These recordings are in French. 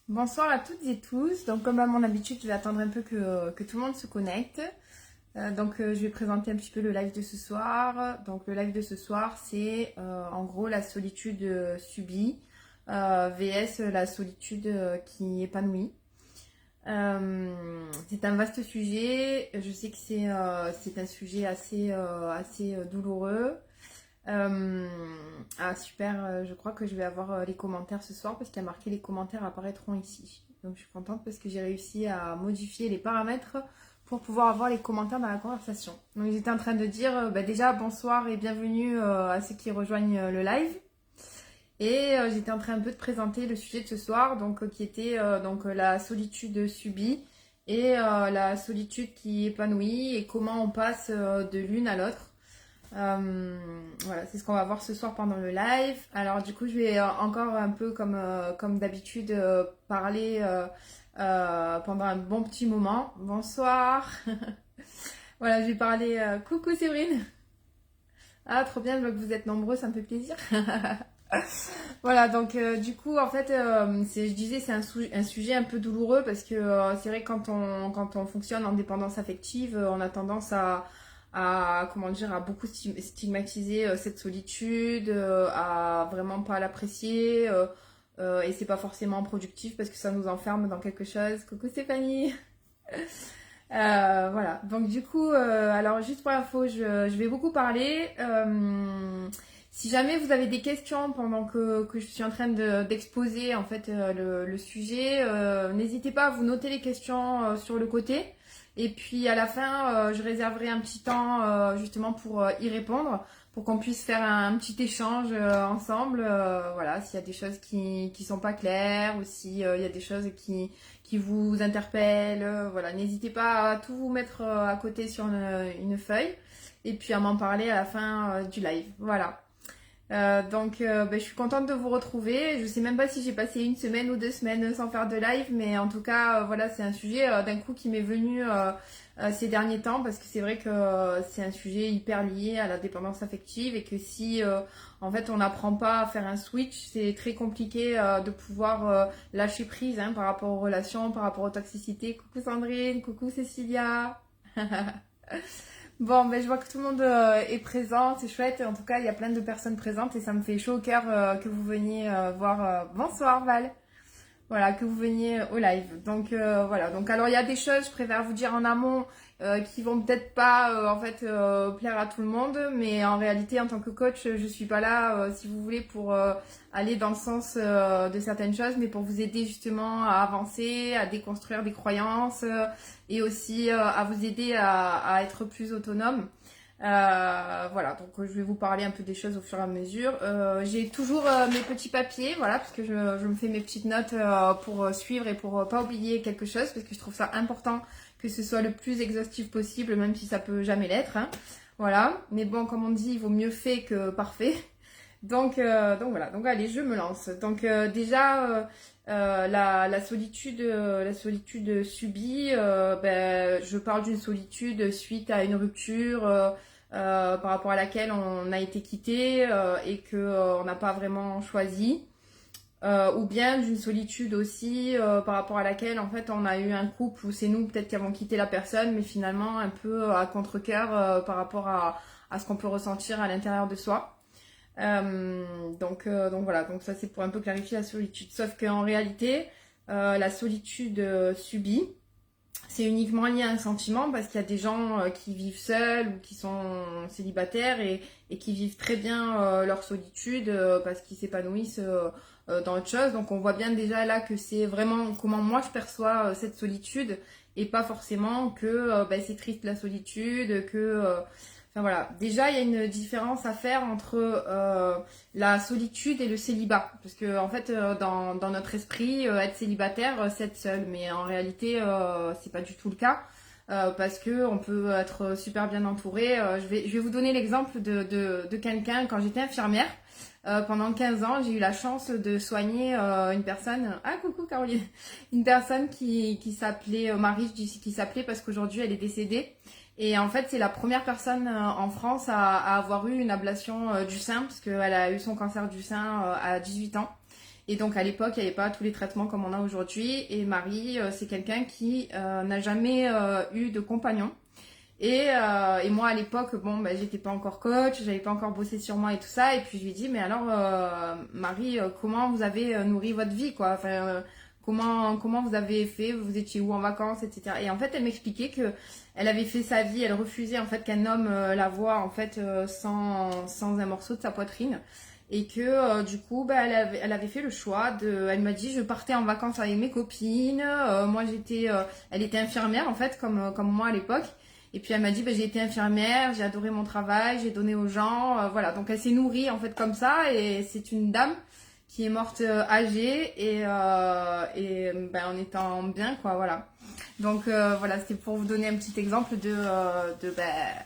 Bonsoir à toutes et tous. Donc, comme à mon habitude, je vais attendre un peu que tout le monde se connecte. Je vais présenter un petit peu le live de ce soir. Donc, le live de ce soir, c'est en gros la solitude subie vs la solitude qui épanouit. C'est un vaste sujet. Je sais que c'est un sujet assez douloureux. Super, je crois que je vais avoir les commentaires ce soir parce qu'il y a marqué les commentaires apparaîtront ici. Donc je suis contente parce que j'ai réussi à modifier les paramètres pour pouvoir avoir les commentaires dans la conversation. Donc j'étais en train de dire déjà bonsoir et bienvenue à ceux qui rejoignent le live. Et j'étais en train un peu de présenter le sujet de ce soir, qui était la solitude subie et la solitude qui épanouit et comment on passe de l'une à l'autre. Voilà, c'est ce qu'on va voir ce soir pendant le live. Alors du coup, je vais encore un peu comme d'habitude parler pendant un bon petit moment. Bonsoir. Voilà, je vais parler. Coucou Séverine. Ah, trop bien, je vois que vous êtes nombreux, ça me fait plaisir. Voilà, du coup, en fait, je disais, c'est un sujet un peu douloureux parce que c'est vrai que quand on fonctionne en dépendance affective, on a tendance comment dire, à beaucoup stigmatiser cette solitude, à vraiment pas l'apprécier, et c'est pas forcément productif parce que ça nous enferme dans quelque chose. Coucou Stéphanie. Voilà, donc du coup, alors juste pour l'info, je vais beaucoup parler. Si jamais vous avez des questions pendant que je suis en train d'exposer en fait le sujet, n'hésitez pas à vous noter les questions sur le côté. Et puis à la fin, je réserverai un petit temps justement pour y répondre, pour qu'on puisse faire un petit échange ensemble. Voilà, s'il y a des choses qui sont pas claires ou s'il y a des choses qui vous interpellent, voilà, n'hésitez pas à tout vous mettre à côté sur une feuille et puis à m'en parler à la fin du live. Voilà. Je suis contente de vous retrouver. Je sais même pas si j'ai passé une semaine ou 2 semaines sans faire de live, mais en tout cas, voilà, c'est un sujet d'un coup qui m'est venu ces derniers temps parce que c'est vrai que c'est un sujet hyper lié à la dépendance affective et que si en fait on n'apprend pas à faire un switch, c'est très compliqué de pouvoir lâcher prise par rapport aux relations, par rapport aux toxicités. Coucou Sandrine, coucou Cécilia. Bon, je vois que tout le monde est présent, c'est chouette. En tout cas, il y a plein de personnes présentes et ça me fait chaud au cœur que vous veniez voir. Bonsoir Val. Voilà, que vous veniez au live. Voilà. Donc alors il y a des choses, je préfère vous dire en amont, qui vont peut-être pas plaire à tout le monde, mais en réalité en tant que coach, je suis pas là, si vous voulez, pour aller dans le sens de certaines choses, mais pour vous aider justement à avancer, à déconstruire des croyances et aussi à vous aider à être plus autonome. Voilà, je vais vous parler un peu des choses au fur et à mesure. J'ai toujours mes petits papiers, voilà, parce que je me fais mes petites notes pour suivre et pour pas oublier quelque chose, parce que je trouve ça important que ce soit le plus exhaustif possible, même si ça peut jamais l'être. Voilà, mais bon, comme on dit, il vaut mieux fait que parfait. Voilà, donc allez, je me lance. La solitude subie, je parle d'une solitude suite à une rupture par rapport à laquelle on a été quitté et que on n'a pas vraiment choisi. Ou bien d'une solitude aussi par rapport à laquelle en fait on a eu un couple où c'est nous peut-être qui avons quitté la personne, mais finalement un peu à contre-cœur par rapport à ce qu'on peut ressentir à l'intérieur de soi. Voilà, donc ça c'est pour un peu clarifier la solitude. Sauf qu'en réalité, la solitude subie, c'est uniquement lié à un sentiment parce qu'il y a des gens qui vivent seuls ou qui sont célibataires et qui vivent très bien leur solitude parce qu'ils s'épanouissent dans autre chose. Donc on voit bien déjà là que c'est vraiment comment moi je perçois cette solitude et pas forcément que c'est triste la solitude, Enfin voilà, déjà il y a une différence à faire entre la solitude et le célibat. Parce que en fait, dans notre esprit, être célibataire, c'est être seul. Mais en réalité, c'est pas du tout le cas. Parce que on peut être super bien entouré. Je vais vous donner l'exemple de quelqu'un quand j'étais infirmière. Pendant 15 ans, j'ai eu la chance de soigner une personne. Ah coucou Caroline, une personne qui s'appelait Marie, je dis qui s'appelait parce qu'aujourd'hui elle est décédée. Et en fait, c'est la première personne en France à avoir eu une ablation du sein, parce qu'elle a eu son cancer du sein à 18 ans. Et donc à l'époque, il n'y avait pas tous les traitements comme on a aujourd'hui. Et Marie, c'est quelqu'un qui n'a jamais eu de compagnon. Et moi à l'époque, bon, ben, j'étais pas encore coach, j'avais pas encore bossé sur moi et tout ça. Et puis je lui dis, mais alors Marie, comment vous avez nourri votre vie, quoi? Enfin, comment vous avez fait? Vous étiez où en vacances, etc. Et en fait, elle m'expliquait que elle avait fait sa vie, elle refusait en fait qu'un homme la voie en fait sans un morceau de sa poitrine. Et que du coup, bah, elle avait fait le choix de. Elle m'a dit, je partais en vacances avec mes copines. Moi, elle était infirmière en fait, comme moi à l'époque. Et puis elle m'a dit, bah, j'ai été infirmière, j'ai adoré mon travail, j'ai donné aux gens, voilà. Donc elle s'est nourrie en fait comme ça, et c'est une dame qui est morte âgée et ben, en étant bien, quoi, voilà. Donc voilà, c'était pour vous donner un petit exemple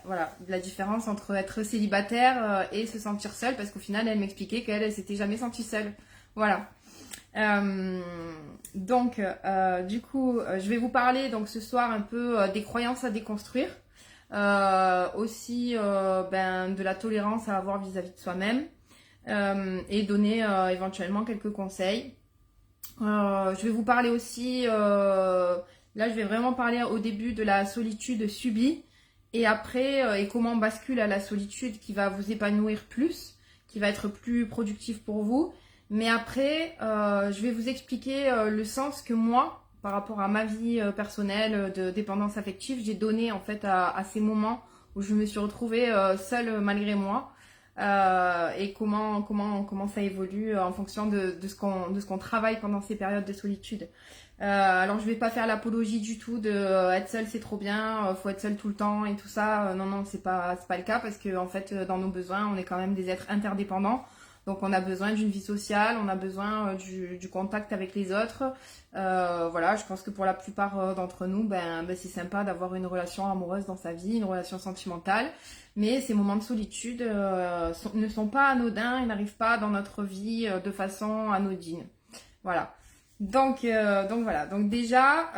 voilà, de la différence entre être célibataire et se sentir seule, parce qu'au final elle m'expliquait qu'elle elle s'était jamais sentie seule, voilà. Du coup, je vais vous parler donc ce soir un peu des croyances à déconstruire, aussi de la tolérance à avoir vis-à-vis de soi-même, et donner éventuellement quelques conseils. Je vais vous parler aussi, là je vais vraiment parler au début de la solitude subie, et après, et comment on bascule à la solitude qui va vous épanouir plus, qui va être plus productif pour vous. Mais après, je vais vous expliquer le sens que moi, par rapport à ma vie personnelle de dépendance affective, j'ai donné en fait à ces moments où je me suis retrouvée seule malgré moi, et comment ça évolue en fonction de ce qu'on travaille pendant ces périodes de solitude. Alors je vais pas faire l'apologie du tout de être seul c'est trop bien, faut être seul tout le temps et tout ça. Non, c'est pas le cas, parce que en fait dans nos besoins on est quand même des êtres interdépendants. Donc on a besoin d'une vie sociale, on a besoin du contact avec les autres. Voilà, je pense que pour la plupart d'entre nous, c'est sympa d'avoir une relation amoureuse dans sa vie, une relation sentimentale. Mais ces moments de solitude ne sont pas anodins, ils n'arrivent pas dans notre vie de façon anodine. Voilà. Donc voilà. Donc déjà,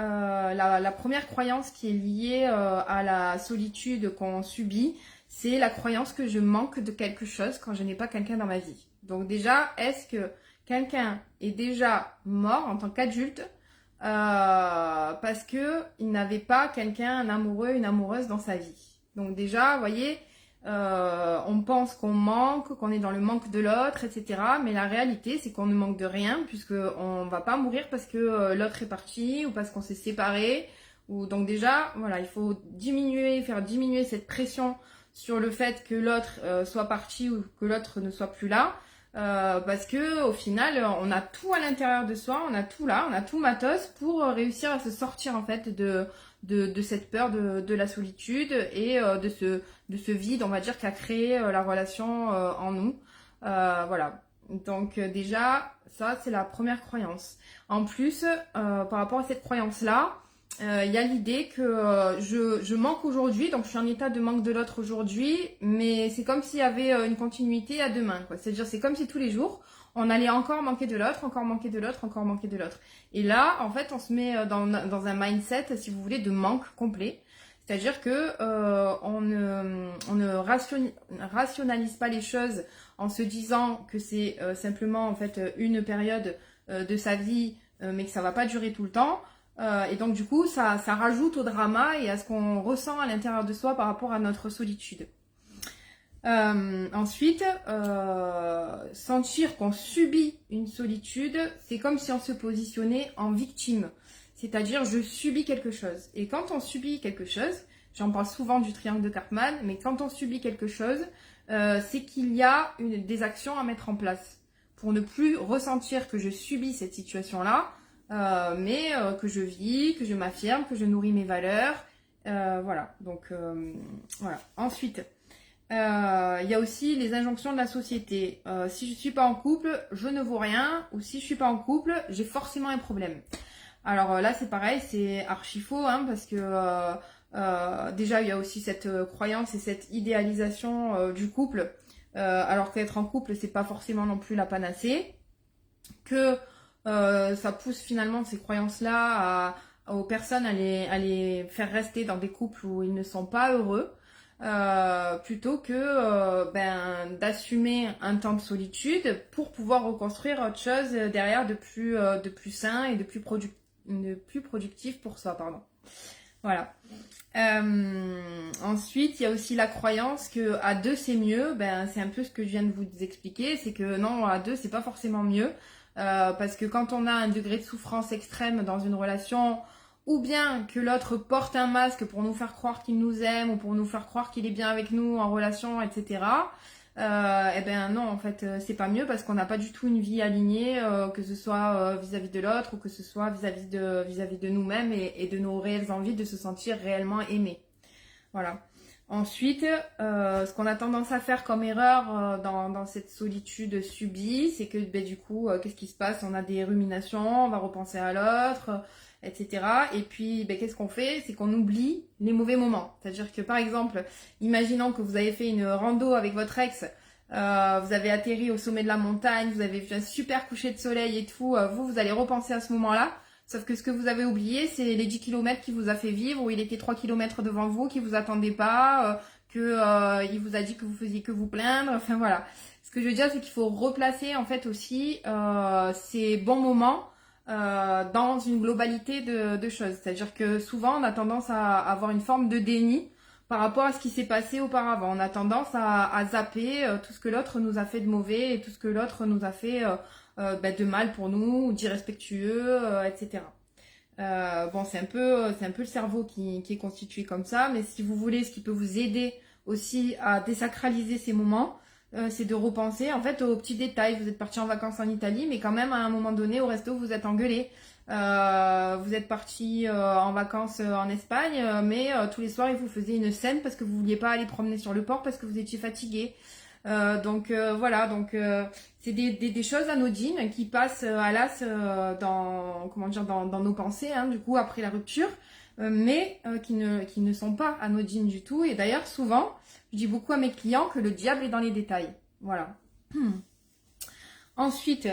la première croyance qui est liée à la solitude qu'on subit, c'est la croyance que je manque de quelque chose quand je n'ai pas quelqu'un dans ma vie. Donc déjà, est-ce que quelqu'un est déjà mort en tant qu'adulte parce qu'il n'avait pas quelqu'un, un amoureux, une amoureuse dans sa vie? Donc déjà, vous voyez, on pense qu'on manque, qu'on est dans le manque de l'autre, etc. Mais la réalité, c'est qu'on ne manque de rien, puisqu'on ne va pas mourir parce que l'autre est parti ou parce qu'on s'est séparés. Donc déjà, voilà, il faut faire diminuer cette pression sur le fait que l'autre soit parti ou que l'autre ne soit plus là. Parce que au final, on a tout à l'intérieur de soi, on a tout là, on a tout matos pour réussir à se sortir en fait de cette peur de la solitude et de ce vide, on va dire, qu'a créé la relation en nous. Voilà. Donc déjà, ça c'est la première croyance. En plus, par rapport à cette croyance-là, il y a l'idée que je manque aujourd'hui, donc je suis en état de manque de l'autre aujourd'hui, mais c'est comme s'il y avait une continuité à demain, quoi. C'est-à-dire, c'est comme si tous les jours, on allait encore manquer de l'autre, encore manquer de l'autre, encore manquer de l'autre. Et là, en fait, on se met dans un mindset, si vous voulez, de manque complet. C'est-à-dire que on ne rationalise pas les choses en se disant que c'est simplement en fait une période de sa vie, mais que ça va pas durer tout le temps. Et donc du coup, ça rajoute au drama et à ce qu'on ressent à l'intérieur de soi par rapport à notre solitude. Ensuite, sentir qu'on subit une solitude, c'est comme si on se positionnait en victime. C'est-à-dire, je subis quelque chose. Et quand on subit quelque chose, j'en parle souvent du triangle de Karpman, mais quand on subit quelque chose, c'est qu'il y a des actions à mettre en place pour ne plus ressentir que je subis cette situation-là, mais que je vis, que je m'affirme, que je nourris mes valeurs. Voilà, donc voilà. Ensuite, il y a aussi les injonctions de la société. Si je ne suis pas en couple, je ne vaux rien, ou si je ne suis pas en couple, j'ai forcément un problème. Alors là, c'est pareil, c'est archi faux, hein, parce que déjà, il y a aussi cette croyance et cette idéalisation du couple, alors qu'être en couple, c'est pas forcément non plus la panacée, que ça pousse finalement ces croyances-là aux personnes à les faire rester dans des couples où ils ne sont pas heureux. plutôt que d'assumer un temps de solitude pour pouvoir reconstruire autre chose derrière de plus sain et de plus productif pour soi, pardon. Voilà. Ensuite, il y a aussi la croyance que à deux c'est mieux. C'est un peu ce que je viens de vous expliquer, c'est que non, à deux c'est pas forcément mieux, parce que quand on a un degré de souffrance extrême dans une relation, ou bien que l'autre porte un masque pour nous faire croire qu'il nous aime ou pour nous faire croire qu'il est bien avec nous en relation, etc. Non, en fait, c'est pas mieux parce qu'on n'a pas du tout une vie alignée, que ce soit vis-à-vis de l'autre ou que ce soit vis-à-vis de nous-mêmes et de nos réelles envies de se sentir réellement aimé. Voilà. Ensuite, ce qu'on a tendance à faire comme erreur dans cette solitude subie, c'est que du coup, qu'est-ce qui se passe? On a des ruminations, on va repenser à l'autre, etc. Et puis, qu'est-ce qu'on fait? C'est qu'on oublie les mauvais moments. C'est-à-dire que, par exemple, imaginons que vous avez fait une rando avec votre ex, vous avez atterri au sommet de la montagne, vous avez vu un super coucher de soleil et tout, vous allez repenser à ce moment-là. Sauf que ce que vous avez oublié, c'est les 10 kilomètres qu'il vous a fait vivre, où il était 3 kilomètres devant vous, qu'il vous attendait pas, il vous a dit que vous faisiez que vous plaindre, enfin voilà. Ce que je veux dire, c'est qu'il faut replacer en fait aussi ces bons moments dans une globalité de choses. C'est-à-dire que souvent, on a tendance à avoir une forme de déni par rapport à ce qui s'est passé auparavant. On a tendance à zapper tout ce que l'autre nous a fait de mauvais et tout ce que l'autre nous a fait de mal pour nous, ou d'irrespectueux, etc. C'est un peu le cerveau qui est constitué comme ça, mais si vous voulez, ce qui peut vous aider aussi à désacraliser ces moments, c'est de repenser en fait aux petits détails. Vous êtes parti en vacances en Italie, mais quand même à un moment donné au resto vous êtes engueulé. Vous êtes parti en vacances en Espagne, mais tous les soirs il vous faisait une scène parce que vous vouliez pas aller promener sur le port parce que vous étiez fatigué. Voilà, c'est des choses anodines qui passent à l'as dans nos pensées, hein, du coup après la rupture, mais qui ne sont pas anodines du tout. Et d'ailleurs souvent, je dis beaucoup à mes clients que le diable est dans les détails. Voilà. Ensuite,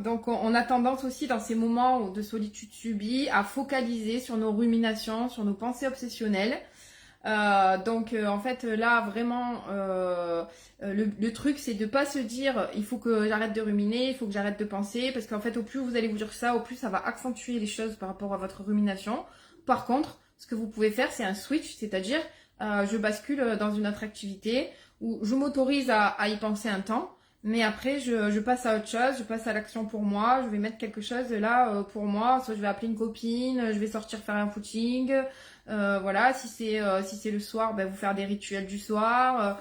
donc on a tendance aussi dans ces moments de solitude subie à focaliser sur nos ruminations, sur nos pensées obsessionnelles. En fait là vraiment le truc c'est de pas se dire il faut que j'arrête de ruminer, il faut que j'arrête de penser, parce qu'en fait au plus vous allez vous dire ça, au plus ça va accentuer les choses par rapport à votre rumination. Par contre, ce que vous pouvez faire, c'est un switch, c'est-à-dire je bascule dans une autre activité où je m'autorise à y penser un temps, mais après je passe à autre chose, je passe à l'action pour moi, je vais mettre quelque chose là pour moi, soit je vais appeler une copine, je vais sortir faire un footing, voilà, si c'est le soir, vous faire des rituels du soir,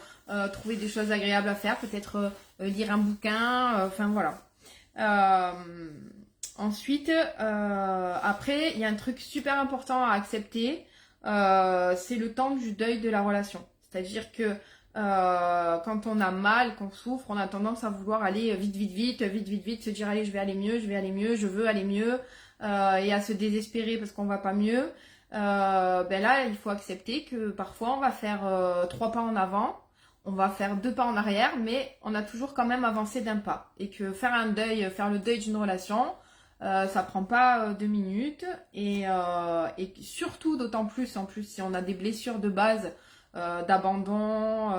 trouver des choses agréables à faire, peut-être lire un bouquin, enfin voilà. Ensuite, après, il y a un truc super important à accepter, c'est le temps du deuil de la relation. C'est-à-dire que quand on a mal, qu'on souffre, on a tendance à vouloir aller vite, se dire allez, je vais aller mieux, je veux aller mieux, et à se désespérer parce qu'on va pas mieux. Là, il faut accepter que parfois on va faire 3 pas en avant, on va faire 2 pas en arrière, mais on a toujours quand même avancé d'un pas. Et que faire le deuil d'une relation, ça prend pas 2 minutes. Et surtout, d'autant plus, en plus, si on a des blessures de base, d'abandon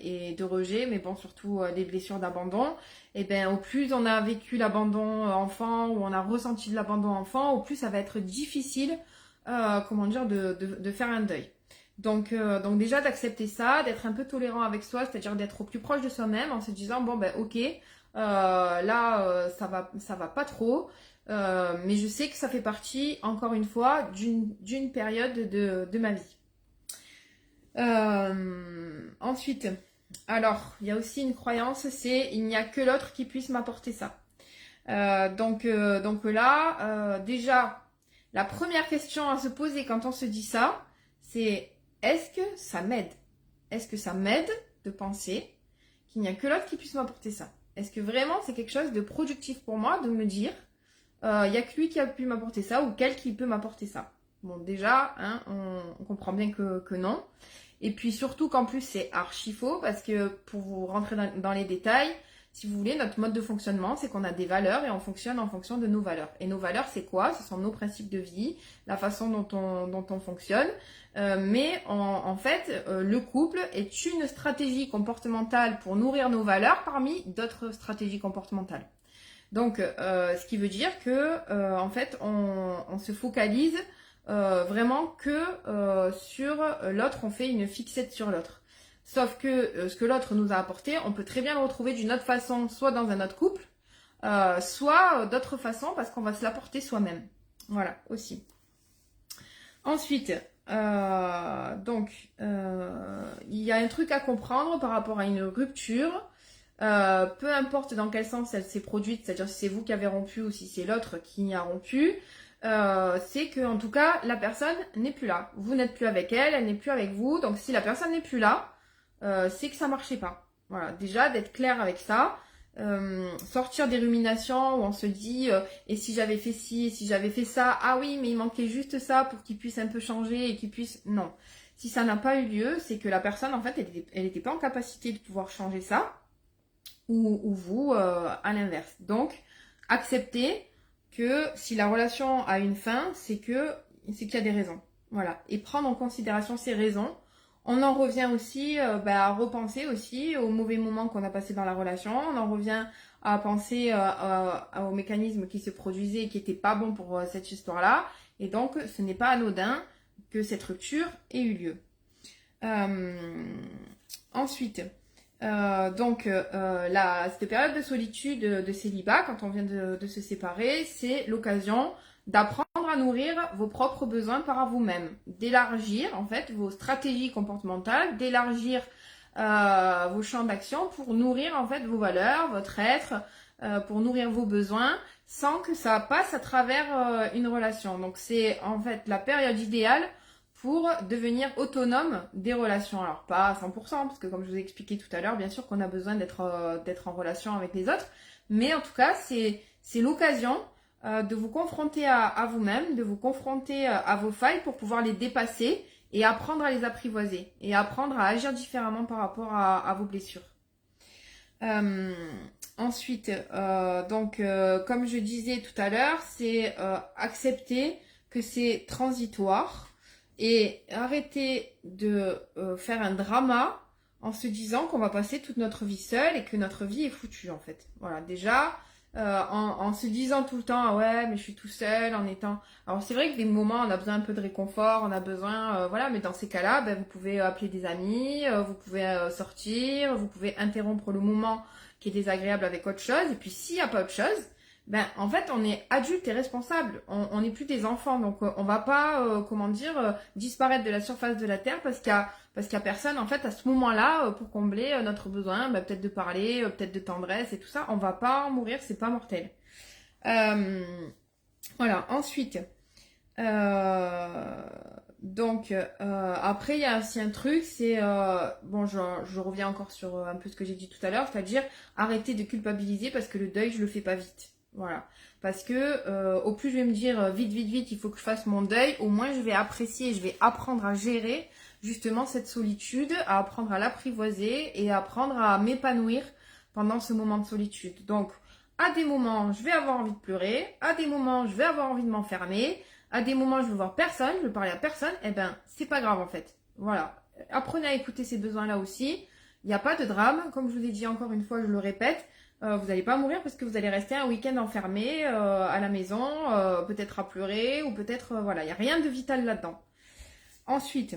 et de rejet, mais bon, surtout des blessures d'abandon, et au plus on a vécu l'abandon enfant, ou on a ressenti de l'abandon enfant, au plus ça va être difficile de faire un deuil. Donc déjà d'accepter ça, d'être un peu tolérant avec soi, c'est-à-dire d'être au plus proche de soi-même en se disant ok, ça va pas trop, mais je sais que ça fait partie, encore une fois, d'une période de ma vie. Ensuite, alors il y a aussi une croyance, c'est il n'y a que l'autre qui puisse m'apporter ça. Donc là, déjà, la première question à se poser quand on se dit ça, c'est est-ce que ça m'aide? Est-ce que ça m'aide de penser qu'il n'y a que l'autre qui puisse m'apporter ça? Est-ce que vraiment c'est quelque chose de productif pour moi de me dire il n'y a que lui qui a pu m'apporter ça, ou quel qui peut m'apporter ça? Bon, déjà, hein, on comprend bien que non. Et puis surtout qu'en plus c'est archi faux, parce que pour vous rentrer dans les détails, Si vous voulez, notre mode de fonctionnement, c'est qu'on a des valeurs et on fonctionne en fonction de nos valeurs. Et nos valeurs, c'est quoi? Ce sont nos principes de vie, la façon dont on fonctionne. Mais en fait, le couple est une stratégie comportementale pour nourrir nos valeurs parmi d'autres stratégies comportementales. Donc, ce qui veut dire que, en fait, on se focalise vraiment que sur l'autre, on fait une fixette sur l'autre. Sauf que ce que l'autre nous a apporté, on peut très bien le retrouver d'une autre façon, soit dans un autre couple, soit d'autres façons, parce qu'on va se l'apporter soi-même. Voilà, aussi. Ensuite, il y a un truc à comprendre par rapport à une rupture. Peu importe dans quel sens elle s'est produite, c'est-à-dire si c'est vous qui avez rompu ou si c'est l'autre qui a rompu, c'est que en tout cas la personne n'est plus là. Vous n'êtes plus avec elle, elle n'est plus avec vous. Donc si la personne n'est plus là, c'est que ça marchait pas. Voilà, déjà d'être clair avec ça. Sortir des ruminations où on se dit et si j'avais fait ci, et si j'avais fait ça, ah oui mais il manquait juste ça pour qu'il puisse un peu changer et qu'il puisse... Non, si ça n'a pas eu lieu, c'est que la personne en fait elle était pas en capacité de pouvoir changer ça ou vous à l'inverse. Donc accepter que si la relation a une fin, c'est qu'il y a des raisons. Voilà, et prendre en considération ces raisons. On en revient aussi à repenser aussi aux mauvais moments qu'on a passés dans la relation. On en revient à penser aux mécanismes qui se produisaient et qui n'étaient pas bons pour cette histoire-là. Et donc, ce n'est pas anodin que cette rupture ait eu lieu. Ensuite, cette période de solitude, de célibat, quand on vient de se séparer, c'est l'occasion d'apprendre à nourrir vos propres besoins par vous-même, d'élargir en fait vos stratégies comportementales, d'élargir vos champs d'action pour nourrir en fait vos valeurs, votre être, pour nourrir vos besoins, sans que ça passe à travers une relation. Donc c'est en fait la période idéale pour devenir autonome des relations. Alors pas à 100%, parce que comme je vous ai expliqué tout à l'heure, bien sûr qu'on a besoin d'être en relation avec les autres, mais en tout cas c'est l'occasion de vous confronter à vous-même, de vous confronter à vos failles pour pouvoir les dépasser et apprendre à les apprivoiser et apprendre à agir différemment par rapport à vos blessures. Ensuite, comme je disais tout à l'heure, c'est accepter que c'est transitoire et arrêter de faire un drama en se disant qu'on va passer toute notre vie seule et que notre vie est foutue en fait. Voilà, déjà... en se disant tout le temps ah ouais mais je suis tout seul en étant... Alors c'est vrai que des moments on a besoin un peu de réconfort, on a besoin voilà, mais dans ces cas-là vous pouvez appeler des amis, vous pouvez sortir, vous pouvez interrompre le moment qui est désagréable avec autre chose, et puis s'il n'y a pas autre chose, en fait on est adulte et responsable, on n'est plus des enfants, donc on va pas disparaître de la surface de la terre parce qu'il y a personne en fait à ce moment-là pour combler notre besoin, peut-être de parler, peut-être de tendresse et tout ça. On va pas en mourir, c'est pas mortel. Voilà. Ensuite, après il y a aussi un truc, c'est je reviens encore sur un peu ce que j'ai dit tout à l'heure, c'est-à-dire arrêter de culpabiliser parce que le deuil je le fais pas vite. Voilà, parce que au plus je vais me dire vite, il faut que je fasse mon deuil, au moins je vais apprécier, je vais apprendre à gérer justement cette solitude, à apprendre à l'apprivoiser et à apprendre à m'épanouir pendant ce moment de solitude. Donc, à des moments, je vais avoir envie de pleurer, à des moments, je vais avoir envie de m'enfermer, à des moments, je veux voir personne, je veux parler à personne, c'est pas grave en fait. Voilà, apprenez à écouter ces besoins-là aussi. Il n'y a pas de drame, comme je vous ai dit encore une fois, je le répète. Vous n'allez pas mourir parce que vous allez rester un week-end enfermé à la maison, peut-être à pleurer ou peut-être... il n'y a rien de vital là-dedans. Ensuite,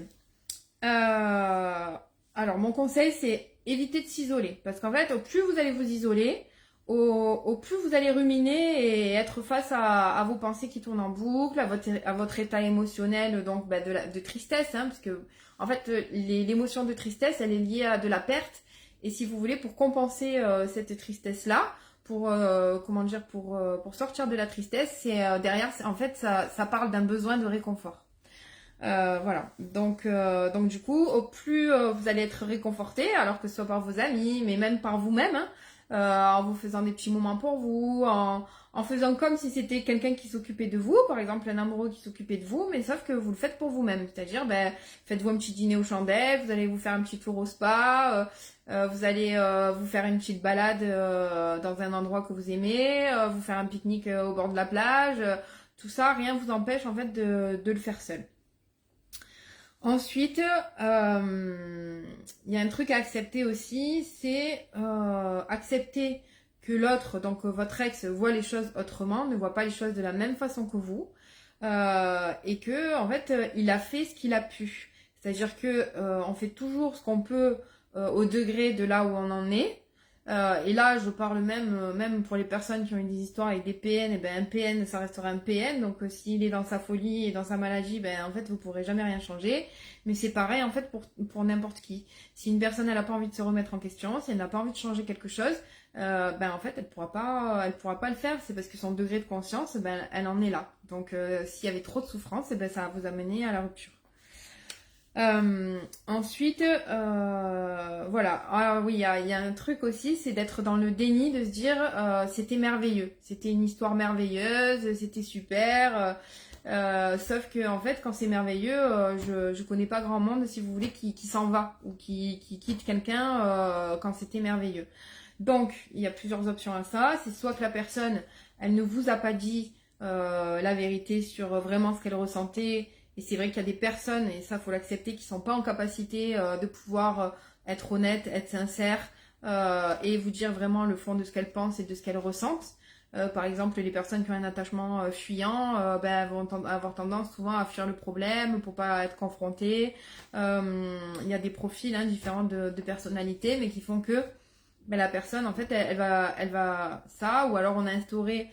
alors mon conseil c'est éviter de s'isoler. Parce qu'en fait, au plus vous allez vous isoler, au plus vous allez ruminer et être face à vos pensées qui tournent en boucle, à votre état émotionnel donc de tristesse. Parce que en fait, l'émotion de tristesse, elle est liée à de la perte. Et si vous voulez, pour compenser cette tristesse-là, pour sortir de la tristesse, c'est derrière, en fait, ça parle d'un besoin de réconfort. Voilà. Donc du coup, au plus vous allez être réconforté, alors que ce soit par vos amis, mais même par vous-même, en vous faisant des petits moments pour vous, en faisant comme si c'était quelqu'un qui s'occupait de vous, par exemple un amoureux qui s'occupait de vous, mais sauf que vous le faites pour vous-même. C'est-à-dire, faites-vous un petit dîner aux chandelles, vous allez vous faire un petit tour au spa, vous allez vous faire une petite balade dans un endroit que vous aimez, vous faire un pique-nique au bord de la plage. Tout ça, rien ne vous empêche en fait de le faire seul. Ensuite, il y a un truc à accepter aussi, c'est accepter que l'autre, donc votre ex, voit les choses autrement, ne voit pas les choses de la même façon que vous, et que en fait, il a fait ce qu'il a pu. C'est-à-dire que on fait toujours ce qu'on peut au degré de là où on en est. Et là, je parle même pour les personnes qui ont eu des histoires avec des PN, et un PN, ça restera un PN. Donc, s'il est dans sa folie et dans sa maladie, en fait, vous pourrez jamais rien changer. Mais c'est pareil, en fait, pour n'importe qui. Si une personne, elle n'a pas envie de se remettre en question, si elle n'a pas envie de changer quelque chose, en fait, elle pourra pas le faire. C'est parce que son degré de conscience, elle en est là. Donc, s'il y avait trop de souffrance, ça va vous amener à la rupture. Ensuite, voilà. Alors oui, il y a un truc aussi, c'est d'être dans le déni, de se dire c'était merveilleux, c'était une histoire merveilleuse, c'était super. Sauf que en fait, quand c'est merveilleux, je connais pas grand monde, si vous voulez, qui s'en va ou qui quitte quelqu'un quand c'était merveilleux. Donc, il y a plusieurs options à ça. C'est soit que la personne, elle ne vous a pas dit la vérité sur vraiment ce qu'elle ressentait. Et c'est vrai qu'il y a des personnes, et ça faut l'accepter, qui sont pas en capacité de pouvoir être honnête, être sincère et vous dire vraiment le fond de ce qu'elles pensent et de ce qu'elles ressentent. Par exemple, les personnes qui ont un attachement fuyant vont avoir tendance souvent à fuir le problème pour pas être confrontées. Il y a des profils différents de personnalité, mais qui font que la personne, en fait, elle va ça, ou alors on a instauré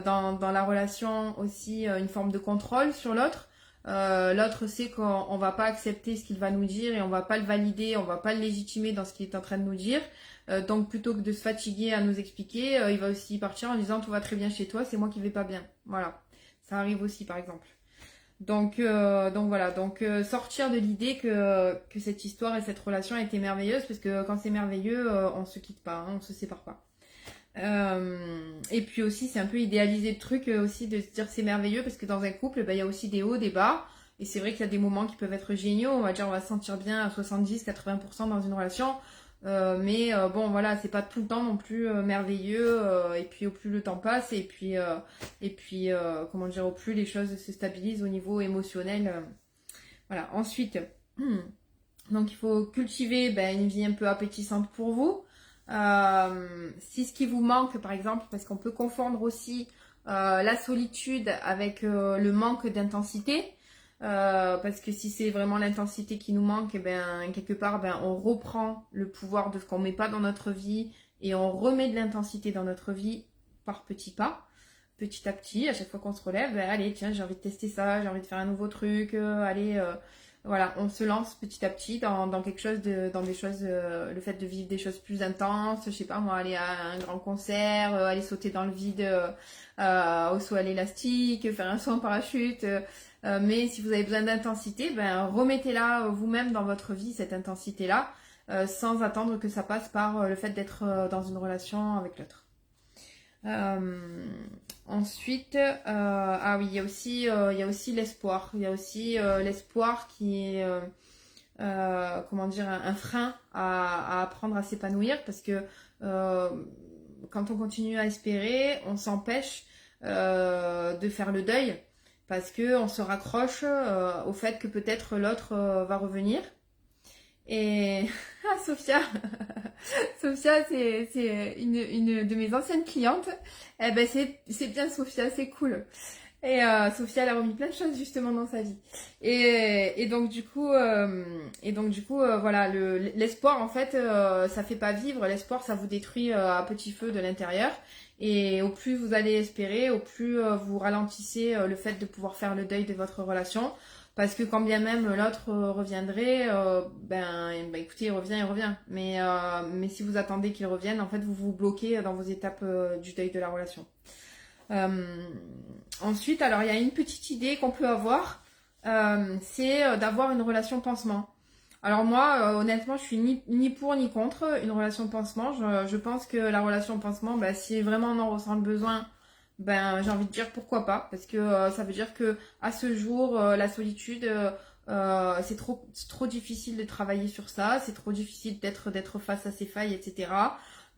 dans la relation aussi une forme de contrôle sur l'autre. L'autre sait qu'on va pas accepter ce qu'il va nous dire et on va pas le valider, on va pas le légitimer dans ce qu'il est en train de nous dire. Donc plutôt que de se fatiguer à nous expliquer, il va aussi partir en disant tout va très bien chez toi, c'est moi qui vais pas bien. Voilà, ça arrive aussi par exemple. Donc voilà, sortir de l'idée que cette histoire et cette relation a été merveilleuse, parce que quand c'est merveilleux, on se quitte pas, on se sépare pas. Et puis aussi, c'est un peu idéaliser le truc aussi de se dire c'est merveilleux, parce que dans un couple, il y a aussi des hauts, des bas. Et c'est vrai qu'il y a des moments qui peuvent être géniaux. On va dire, on va se sentir bien à 70-80% dans une relation. Mais bon, voilà, c'est pas tout le temps non plus merveilleux. Et puis, au plus le temps passe, et puis, comment dire, au plus les choses se stabilisent au niveau émotionnel. Voilà. Ensuite, donc il faut cultiver une vie un peu appétissante pour vous. Si ce qui vous manque, par exemple, parce qu'on peut confondre aussi la solitude avec le manque d'intensité, parce que si c'est vraiment l'intensité qui nous manque, quelque part, on reprend le pouvoir de ce qu'on met pas dans notre vie et on remet de l'intensité dans notre vie par petits pas, petit à petit. À chaque fois qu'on se relève, allez, tiens, j'ai envie de tester ça, j'ai envie de faire un nouveau truc, voilà, on se lance petit à petit dans quelque chose dans des choses, le fait de vivre des choses plus intenses, je sais pas moi, aller à un grand concert, aller sauter dans le vide au saut à l'élastique, faire un saut en parachute. Mais si vous avez besoin d'intensité, remettez-la vous-même dans votre vie, cette intensité-là, sans attendre que ça passe par le fait d'être dans une relation avec l'autre. Ensuite, ah oui, il y a aussi l'espoir. Il y a aussi l'espoir qui est, comment dire, un frein à apprendre à s'épanouir, parce que quand on continue à espérer, on s'empêche de faire le deuil, parce que on se raccroche au fait que peut-être l'autre va revenir. Et ah, Sophia, Sophia, c'est une de mes anciennes clientes. C'est bien Sophia, c'est cool. Et Sophia, elle a remis plein de choses justement dans sa vie. Et donc du coup, voilà, l'espoir en fait, ça fait pas vivre. L'espoir, ça vous détruit à petit feu de l'intérieur. Et au plus vous allez espérer, au plus vous ralentissez le fait de pouvoir faire le deuil de votre relation. Parce que quand bien même l'autre reviendrait, écoutez, il revient. Mais si vous attendez qu'il revienne, en fait, vous vous bloquez dans vos étapes du deuil de la relation. Ensuite, alors il y a une petite idée qu'on peut avoir, c'est d'avoir une relation pansement. Alors moi, honnêtement, je suis ni pour ni contre une relation pansement. Je pense que la relation pansement, bah, si vraiment on en ressent le besoin, ben j'ai envie de dire pourquoi pas, parce que ça veut dire que à ce jour, la solitude, c'est trop difficile de travailler sur ça, c'est trop difficile d'être face à ses failles, etc.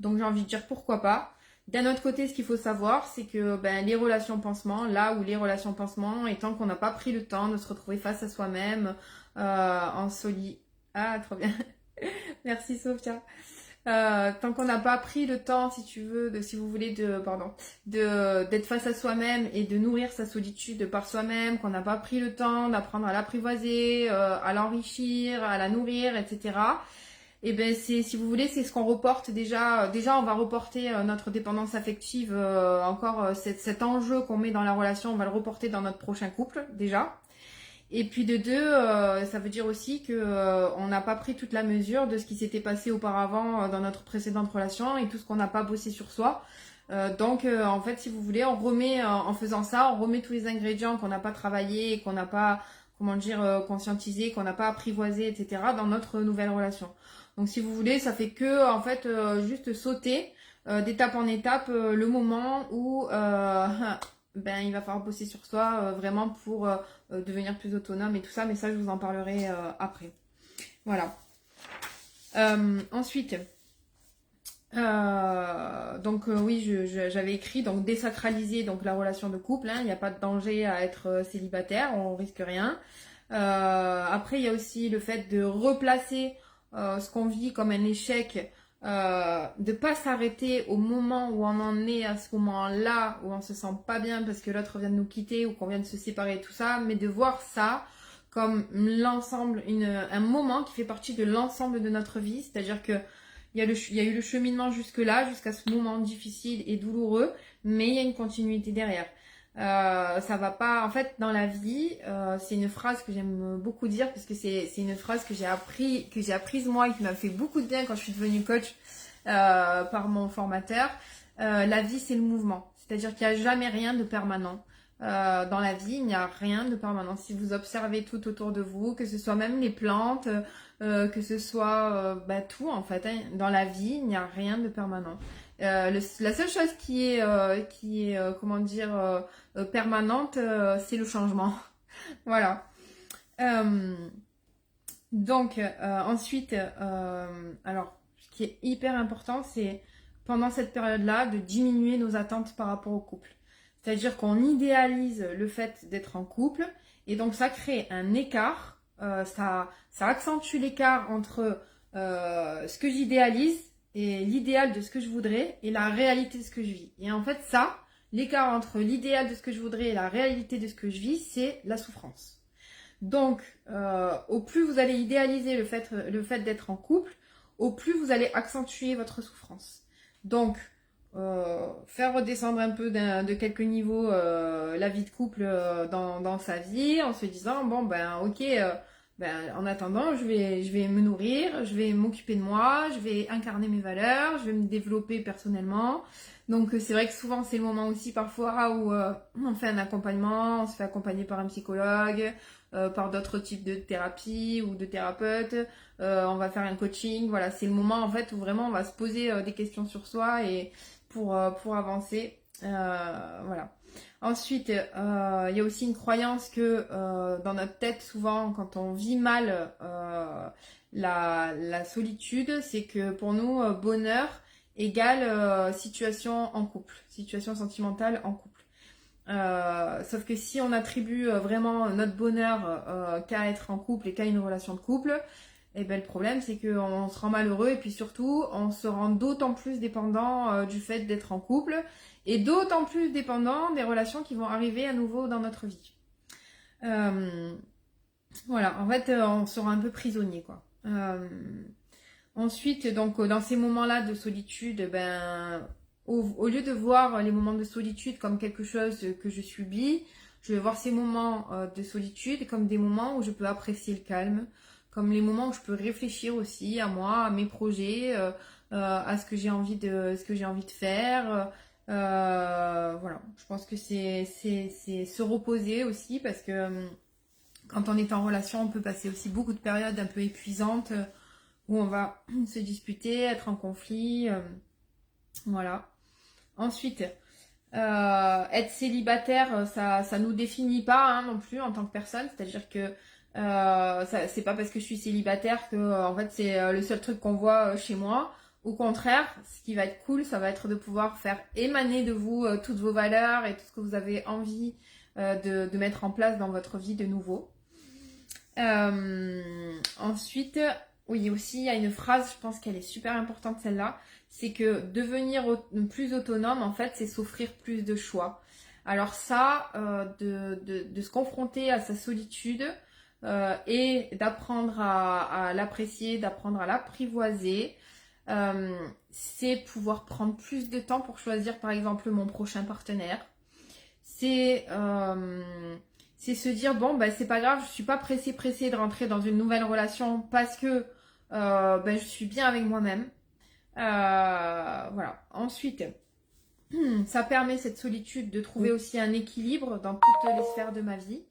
Donc j'ai envie de dire pourquoi pas. D'un autre côté, ce qu'il faut savoir, c'est que ben, les relations pansement, là où les relations pansement, et tant qu'on n'a pas pris le temps de se retrouver face à soi-même, en soli... Ah, trop bien. Merci Sophia. Tant qu'on n'a pas pris le temps, si tu veux, si vous voulez, d'être face à soi-même et de nourrir sa solitude par soi-même, qu'on n'a pas pris le temps d'apprendre à l'apprivoiser, à l'enrichir, à la nourrir, etc. Et ben si vous voulez, c'est ce qu'on reporte déjà. Déjà, on va reporter notre dépendance affective, encore cet enjeu qu'on met dans la relation, on va le reporter dans notre prochain couple déjà. Et puis de deux, ça veut dire aussi que on n'a pas pris toute la mesure de ce qui s'était passé auparavant dans notre précédente relation et tout ce qu'on n'a pas bossé sur soi. Donc en fait, si vous voulez, on remet en faisant ça, on remet tous les ingrédients qu'on n'a pas travaillé, qu'on n'a pas, comment dire, conscientisé, qu'on n'a pas apprivoisé, etc. dans notre nouvelle relation. Donc si vous voulez, ça fait que en fait juste sauter d'étape en étape le moment où ben il va falloir bosser sur soi vraiment pour devenir plus autonome et tout ça, mais ça je vous en parlerai après. Voilà. Ensuite, donc oui, j'avais écrit donc désacraliser donc la relation de couple. Hein, il n'y a pas de danger à être célibataire, on risque rien. Après, il y a aussi le fait de replacer ce qu'on vit comme un échec, de pas s'arrêter au moment où on en est à ce moment-là, où on se sent pas bien parce que l'autre vient de nous quitter ou qu'on vient de se séparer, tout ça, mais de voir ça comme l'ensemble, un moment qui fait partie de l'ensemble de notre vie, c'est-à-dire que il y a eu le cheminement jusque-là, jusqu'à ce moment difficile et douloureux, mais il y a une continuité derrière. Ça va pas. En fait, dans la vie, c'est une phrase que j'aime beaucoup dire parce que c'est une phrase que j'ai apprise moi et qui m'a fait beaucoup de bien quand je suis devenue coach par mon formateur. La vie, c'est le mouvement. C'est-à-dire qu'il n'y a jamais rien de permanent. Dans la vie, il n'y a rien de permanent. Si vous observez tout autour de vous, que ce soit même les plantes, que ce soit tout en fait, hein, dans la vie, il n'y a rien de permanent. La seule chose qui est comment dire, permanente, c'est le changement. Voilà. Euh, donc, ensuite, alors, ce qui est hyper important, c'est pendant cette période-là de diminuer nos attentes par rapport au couple. C'est-à-dire qu'on idéalise le fait d'être en couple et donc ça crée un écart, ça accentue l'écart entre ce que j'idéalise et l'idéal de ce que je voudrais et la réalité de ce que je vis. Et en fait, ça, l'écart entre l'idéal de ce que je voudrais et la réalité de ce que je vis, c'est la souffrance. Donc, au plus vous allez idéaliser le fait d'être en couple, au plus vous allez accentuer votre souffrance. Donc, faire redescendre un peu de quelques niveaux la vie de couple dans sa vie en se disant, bon, ben ok, en attendant, je vais me nourrir, je vais m'occuper de moi, je vais incarner mes valeurs, je vais me développer personnellement. Donc c'est vrai que souvent c'est le moment aussi parfois où on fait un accompagnement, on se fait accompagner par un psychologue, par d'autres types de thérapies ou de thérapeutes, on va faire un coaching, voilà, c'est le moment en fait où vraiment on va se poser des questions sur soi et pour avancer, voilà. Ensuite, il y a aussi une croyance que dans notre tête, souvent, quand on vit mal la solitude, c'est que pour nous, bonheur égale situation en couple, situation sentimentale en couple. Sauf que si on attribue vraiment notre bonheur qu'à être en couple et qu'à une relation de couple, et ben le problème c'est qu'on se rend malheureux et puis surtout on se rend d'autant plus dépendant du fait d'être en couple et d'autant plus dépendant des relations qui vont arriver à nouveau dans notre vie. Voilà, en fait on sera un peu prisonnier quoi. Ensuite, donc dans ces moments-là de solitude, au lieu de voir les moments de solitude comme quelque chose que je subis, je vais voir ces moments de solitude comme des moments où je peux apprécier le calme, comme les moments où je peux réfléchir aussi à moi, à mes projets, à ce que j'ai envie de faire. Voilà, je pense que c'est se reposer aussi parce que Quand on est en relation, on peut passer aussi beaucoup de périodes un peu épuisantes où on va se disputer, être en conflit. Voilà. Ensuite, être célibataire, ça nous définit pas hein, non plus en tant que personne. C'est-à-dire que c'est pas parce que je suis célibataire que en fait c'est le seul truc qu'on voit chez moi. Au contraire, ce qui va être cool, ça va être de pouvoir faire émaner de vous toutes vos valeurs et tout ce que vous avez envie de mettre en place dans votre vie de nouveau. Ensuite, oui aussi il y a une phrase, je pense qu'elle est super importante celle-là, c'est que devenir plus autonome en fait c'est s'offrir plus de choix. Alors ça, de se confronter à sa solitude et d'apprendre à l'apprécier, d'apprendre à l'apprivoiser, c'est pouvoir prendre plus de temps pour choisir par exemple mon prochain partenaire. C'est se dire bon ben c'est pas grave, je suis pas pressée de rentrer dans une nouvelle relation parce que ben, je suis bien avec moi-même. Voilà. Ensuite, ça permet cette solitude de trouver aussi un équilibre dans toutes les sphères de ma vie.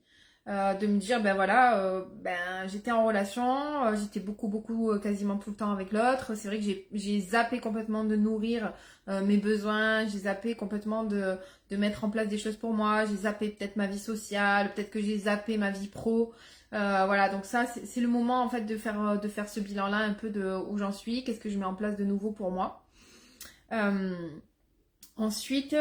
De me dire ben voilà ben j'étais en relation, j'étais beaucoup quasiment tout le temps avec l'autre. C'est vrai que j'ai zappé complètement de nourrir mes besoins, j'ai zappé complètement de mettre en place des choses pour moi, j'ai zappé peut-être ma vie sociale, peut-être que j'ai zappé ma vie pro. Voilà, donc ça c'est le moment en fait de faire ce bilan là un peu de où j'en suis, qu'est-ce que je mets en place de nouveau pour moi. Ensuite,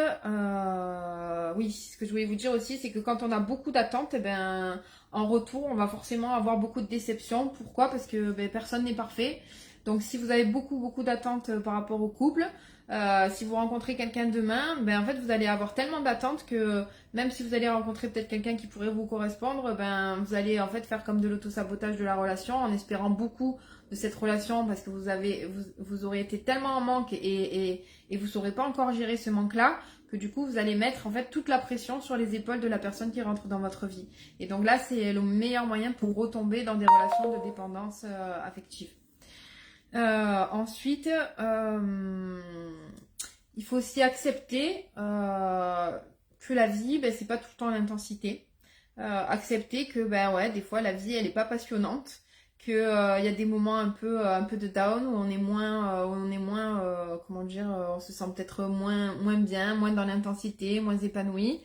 oui, ce que je voulais vous dire aussi, c'est que quand on a beaucoup d'attentes, eh ben, en retour, on va forcément avoir beaucoup de déceptions. Pourquoi? Parce que ben, personne n'est parfait. Donc, si vous avez beaucoup d'attentes par rapport au couple, si vous rencontrez quelqu'un demain, ben, en fait, vous allez avoir tellement d'attentes que même si vous allez rencontrer peut-être quelqu'un qui pourrait vous correspondre, ben, vous allez en fait faire comme de l'autosabotage de la relation en espérant beaucoup de cette relation parce que vous aurez été tellement en manque et vous ne saurez pas encore gérer ce manque-là, que du coup vous allez mettre en fait toute la pression sur les épaules de la personne qui rentre dans votre vie. Et donc là c'est le meilleur moyen pour retomber dans des relations de dépendance affective. Ensuite, il faut aussi accepter que la vie, ben, c'est pas tout le temps l'intensité. Accepter que ben ouais, des fois la vie elle est pas passionnante, que y a des moments un peu de down où on est moins comment dire, on se sent peut-être moins bien, moins dans l'intensité, moins épanoui.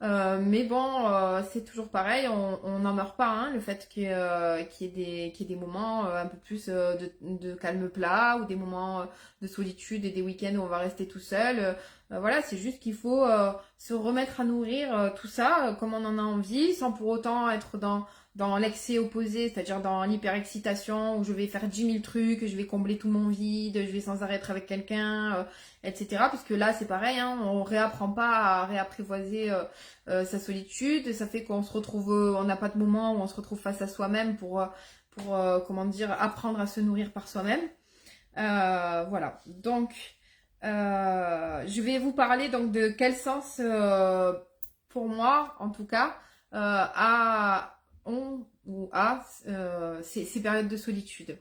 Mais bon, c'est toujours pareil, on n'en meurt pas, hein, le fait qu'il y ait des moments un peu plus de calme plat ou des moments de solitude et des week-ends où on va rester tout seul. Voilà, c'est juste qu'il faut se remettre à nourrir tout ça comme on en a envie, sans pour autant être dans l'excès opposé, c'est-à-dire dans l'hyperexcitation où je vais faire 10 000 trucs, je vais combler tout mon vide, je vais sans arrêt être avec quelqu'un, etc. Parce que là, c'est pareil, hein, on réapprend pas à réapprivoiser sa solitude. Ça fait qu'on se retrouve, on n'a pas de moment où on se retrouve face à soi-même pour comment dire, apprendre à se nourrir par soi-même. Voilà. Donc, je vais vous parler donc de quel sens, pour moi, en tout cas, ont ou à ces périodes de solitude.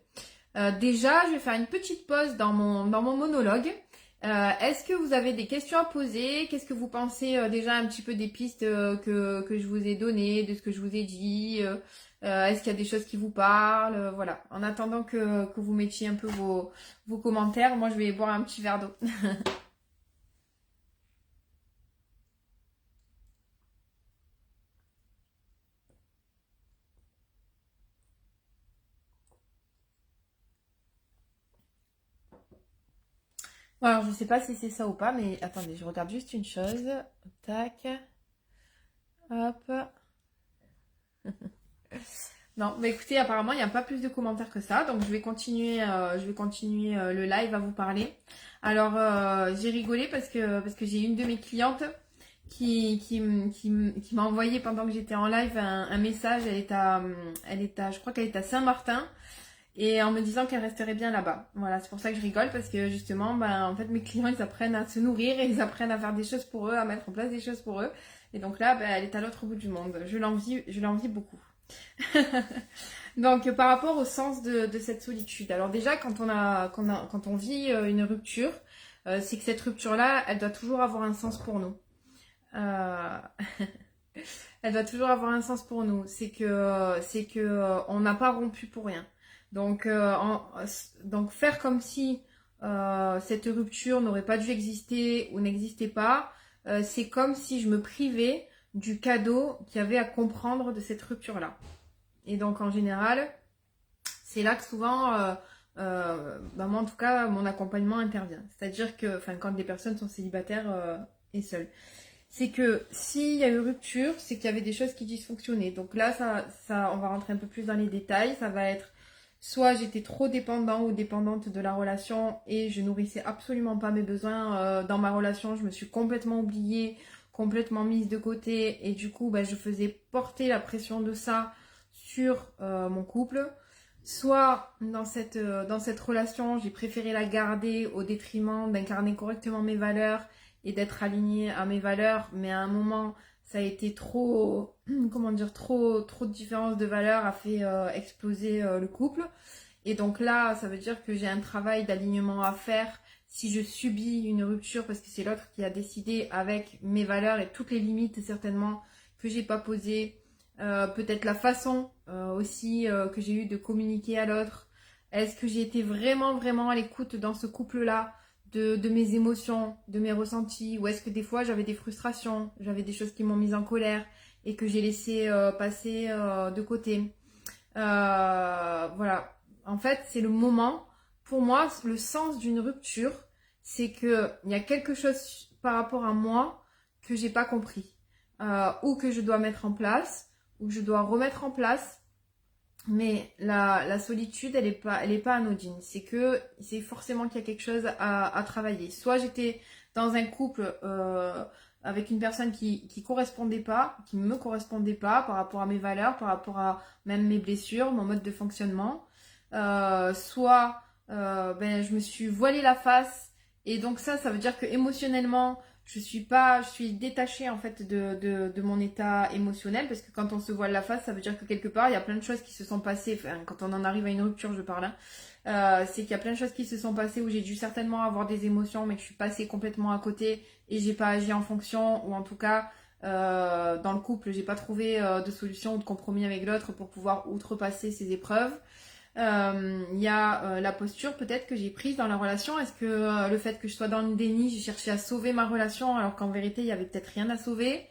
Déjà, je vais faire une petite pause dans mon monologue. Est-ce que vous avez des questions à poser? Qu'est-ce que vous pensez déjà un petit peu des pistes que je vous ai données, de ce que je vous ai dit? Est-ce qu'il y a des choses qui vous parlent? Voilà. En attendant que vous mettiez un peu vos commentaires, moi je vais boire un petit verre d'eau. Alors, je sais pas si c'est ça ou pas, mais attendez, je regarde juste une chose. Tac. Hop. Non, mais écoutez, apparemment, il n'y a pas plus de commentaires que ça. Donc, je vais continuer le live à vous parler. Alors, j'ai rigolé parce que j'ai une de mes clientes qui m'a envoyé pendant que j'étais en live un message. Je crois qu'elle est à Saint-Martin. Et en me disant qu'elle resterait bien là-bas. Voilà, c'est pour ça que je rigole parce que justement, ben, en fait, mes clients, ils apprennent à se nourrir et ils apprennent à faire des choses pour eux, à mettre en place des choses pour eux. Et donc là, ben, elle est à l'autre bout du monde. Je l'envie beaucoup. Donc, par rapport au sens de cette solitude. Alors déjà, quand on vit une rupture, c'est que cette rupture-là, elle doit toujours avoir un sens pour nous. Euh, Elle doit toujours avoir un sens pour nous. C'est que on n'a pas rompu pour rien. Donc, donc faire comme si cette rupture n'aurait pas dû exister ou n'existait pas, c'est comme si je me privais du cadeau qu'il y avait à comprendre de cette rupture-là. Et donc en général, c'est là que souvent, moi en tout cas, mon accompagnement intervient. C'est-à-dire que, enfin, quand des personnes sont célibataires et seules, c'est que s'il y a eu rupture, c'est qu'il y avait des choses qui dysfonctionnaient. Donc là, on va rentrer un peu plus dans les détails. Ça va être soit j'étais trop dépendant ou dépendante de la relation et je nourrissais absolument pas mes besoins dans ma relation. Je me suis complètement oubliée, complètement mise de côté et du coup, je faisais porter la pression de ça sur mon couple. Soit dans cette relation, j'ai préféré la garder au détriment d'incarner correctement mes valeurs et d'être alignée à mes valeurs, mais à un moment, ça a été trop, comment dire, trop de différence de valeurs a fait exploser le couple. Et donc là, ça veut dire que j'ai un travail d'alignement à faire si je subis une rupture parce que c'est l'autre qui a décidé avec mes valeurs et toutes les limites certainement que j'ai pas posées. Peut-être la façon aussi que j'ai eu de communiquer à l'autre. Est-ce que j'ai été vraiment, vraiment à l'écoute dans ce couple-là de mes émotions, de mes ressentis? Ou est-ce que des fois j'avais des frustrations, j'avais des choses qui m'ont mise en colère et que j'ai laissé passer de côté? Voilà. En fait, c'est le moment. Pour moi, le sens d'une rupture, c'est qu'il y a quelque chose par rapport à moi que j'ai pas compris. Ou que je dois mettre en place, ou que je dois remettre en place. Mais la solitude, elle est pas anodine. C'est forcément qu'il y a quelque chose à travailler. Soit j'étais dans un couple avec une personne qui correspondait pas, qui me correspondait pas par rapport à mes valeurs, par rapport à même mes blessures, mon mode de fonctionnement. Soit je me suis voilé la face. Et donc ça veut dire que émotionnellement, je suis détachée en fait de mon état émotionnel parce que quand on se voile la face, ça veut dire que quelque part il y a plein de choses qui se sont passées. Enfin, quand on en arrive à une rupture, je parle, c'est qu'il y a plein de choses qui se sont passées où j'ai dû certainement avoir des émotions, mais que je suis passée complètement à côté et j'ai pas agi en fonction, ou en tout cas dans le couple, j'ai pas trouvé de solution ou de compromis avec l'autre pour pouvoir outrepasser ces épreuves. Il y a la posture peut-être que j'ai prise dans la relation. Est-ce que le fait que je sois dans le déni, j'ai cherché à sauver ma relation alors qu'en vérité il y avait peut-être rien à sauver?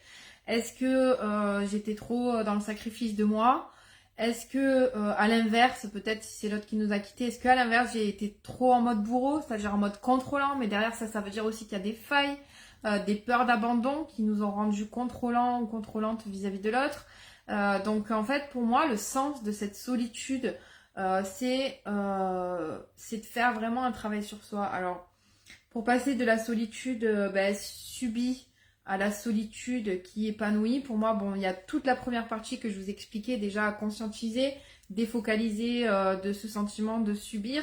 Est-ce que j'étais trop dans le sacrifice de moi? Est-ce que à l'inverse, peut-être si c'est l'autre qui nous a quittés, est-ce qu'à l'inverse j'ai été trop en mode bourreau, c'est-à-dire en mode contrôlant? Mais derrière ça veut dire aussi qu'il y a des failles, des peurs d'abandon qui nous ont rendus contrôlants ou contrôlantes vis-à-vis de l'autre. Donc en fait pour moi le sens de cette solitude c'est de faire vraiment un travail sur soi. Alors, pour passer de la solitude subie à la solitude qui épanouit, pour moi, il y a toute la première partie que je vous expliquais déjà à conscientiser, défocaliser de ce sentiment de subir,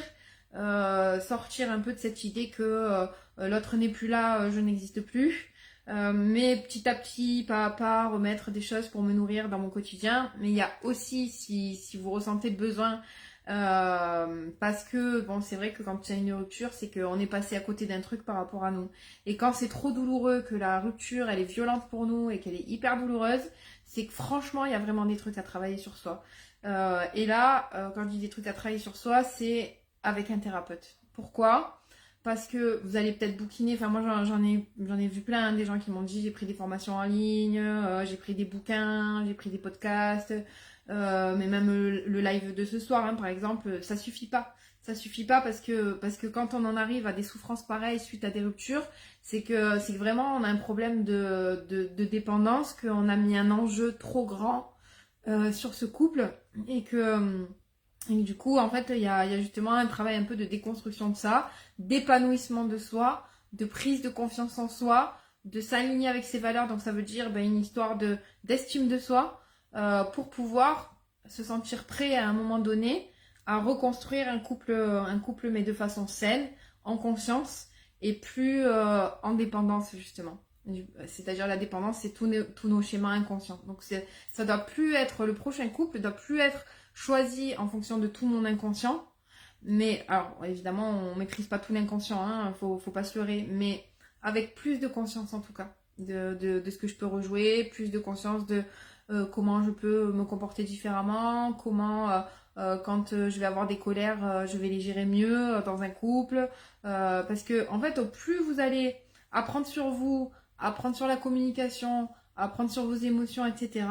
sortir un peu de cette idée que l'autre n'est plus là, je n'existe plus. Mais petit à petit, pas à pas, remettre des choses pour me nourrir dans mon quotidien. Mais il y a aussi, si vous ressentez le besoin, parce que, c'est vrai que quand il y a une rupture, c'est qu'on est passé à côté d'un truc par rapport à nous. Et quand c'est trop douloureux, que la rupture, elle est violente pour nous et qu'elle est hyper douloureuse, c'est que franchement, il y a vraiment des trucs à travailler sur soi. Et là, quand je dis des trucs à travailler sur soi, c'est avec un thérapeute. Pourquoi ? Parce que vous allez peut-être bouquiner, enfin moi j'en ai vu plein, des gens qui m'ont dit j'ai pris des formations en ligne, j'ai pris des bouquins, j'ai pris des podcasts, mais même le live de ce soir par exemple, ça suffit pas. Ça suffit pas parce que quand on en arrive à des souffrances pareilles suite à des ruptures, c'est que vraiment on a un problème de dépendance, qu'on a mis un enjeu trop grand sur ce couple et du coup, en fait, il y a justement un travail un peu de déconstruction de ça, d'épanouissement de soi, de prise de confiance en soi, de s'aligner avec ses valeurs. Donc ça veut dire une histoire d'estime de soi pour pouvoir se sentir prêt à un moment donné à reconstruire un couple mais de façon saine, en conscience et plus en dépendance justement. C'est-à-dire la dépendance, c'est tous nos schémas inconscients. Donc ça doit plus être, le prochain couple doit plus être choisi en fonction de tout mon inconscient. Mais, alors, évidemment, on maîtrise pas tout l'inconscient, faut pas se leurrer. Mais avec plus de conscience en tout cas, de ce que je peux rejouer, plus de conscience de comment je peux me comporter différemment, comment quand je vais avoir des colères, je vais les gérer mieux dans un couple. Parce que en fait, au plus vous allez apprendre sur vous, apprendre sur la communication, apprendre sur vos émotions, etc.,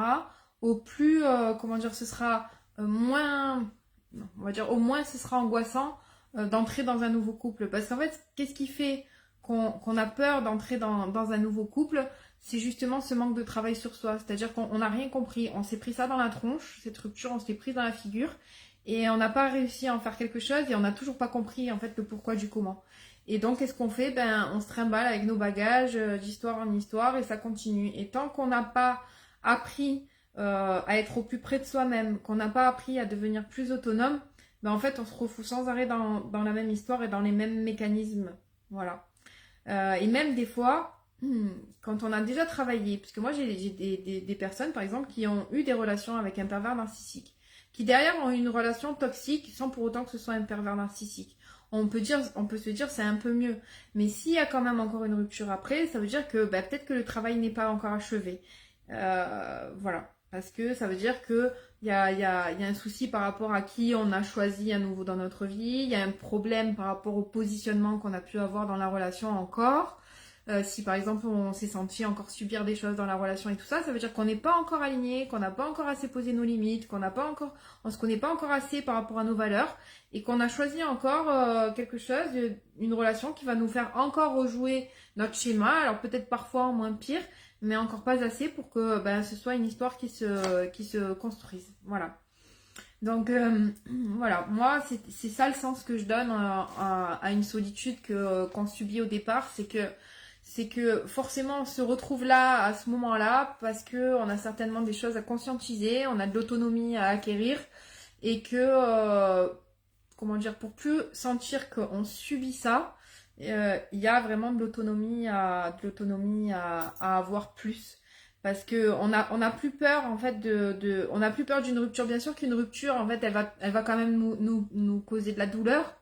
au plus, comment dire, ce sera moins, non, on va dire, au moins ce sera angoissant d'entrer dans un nouveau couple. Parce qu'en fait, qu'est-ce qui fait qu'on a peur d'entrer dans un nouveau couple? C'est justement ce manque de travail sur soi. C'est-à-dire qu'on n'a rien compris. On s'est pris ça dans la tronche, cette rupture, on s'est pris dans la figure. Et on n'a pas réussi à en faire quelque chose et on n'a toujours pas compris en fait le pourquoi du comment. Et donc, qu'est-ce qu'on fait? Ben, on se trimballe avec nos bagages d'histoire en histoire et ça continue. Et tant qu'on n'a pas appris à être au plus près de soi-même, qu'on n'a pas appris à devenir plus autonome, ben en fait, on se refout sans arrêt dans la même histoire et dans les mêmes mécanismes. Voilà. Et même des fois, quand on a déjà travaillé, parce que moi j'ai des personnes par exemple qui ont eu des relations avec un pervers narcissique, qui derrière ont eu une relation toxique sans pour autant que ce soit un pervers narcissique. On peut se dire c'est un peu mieux, mais s'il y a quand même encore une rupture après, ça veut dire que bah, peut-être que le travail n'est pas encore achevé. Voilà, parce que ça veut dire que il y a un souci par rapport à qui on a choisi à nouveau dans notre vie, il y a un problème par rapport au positionnement qu'on a pu avoir dans la relation encore. Si par exemple on s'est senti encore subir des choses dans la relation et tout ça, ça veut dire qu'on n'est pas encore aligné, qu'on n'a pas encore assez posé nos limites, on se connaît pas encore assez par rapport à nos valeurs et qu'on a choisi encore quelque chose, une relation qui va nous faire encore rejouer notre schéma. Alors peut-être parfois en moins pire, mais encore pas assez pour que ben, ce soit une histoire qui se construise. Voilà. Donc voilà, moi c'est ça le sens que je donne à une solitude qu'on subit au départ, c'est que forcément on se retrouve là à ce moment-là parce que on a certainement des choses à conscientiser, on a de l'autonomie à acquérir et que comment dire, pour plus sentir qu'on subit ça, il y a vraiment de l'autonomie à avoir plus. Parce que on a plus peur en fait on a plus peur d'une rupture. Bien sûr qu'une rupture en fait elle va quand même nous causer de la douleur.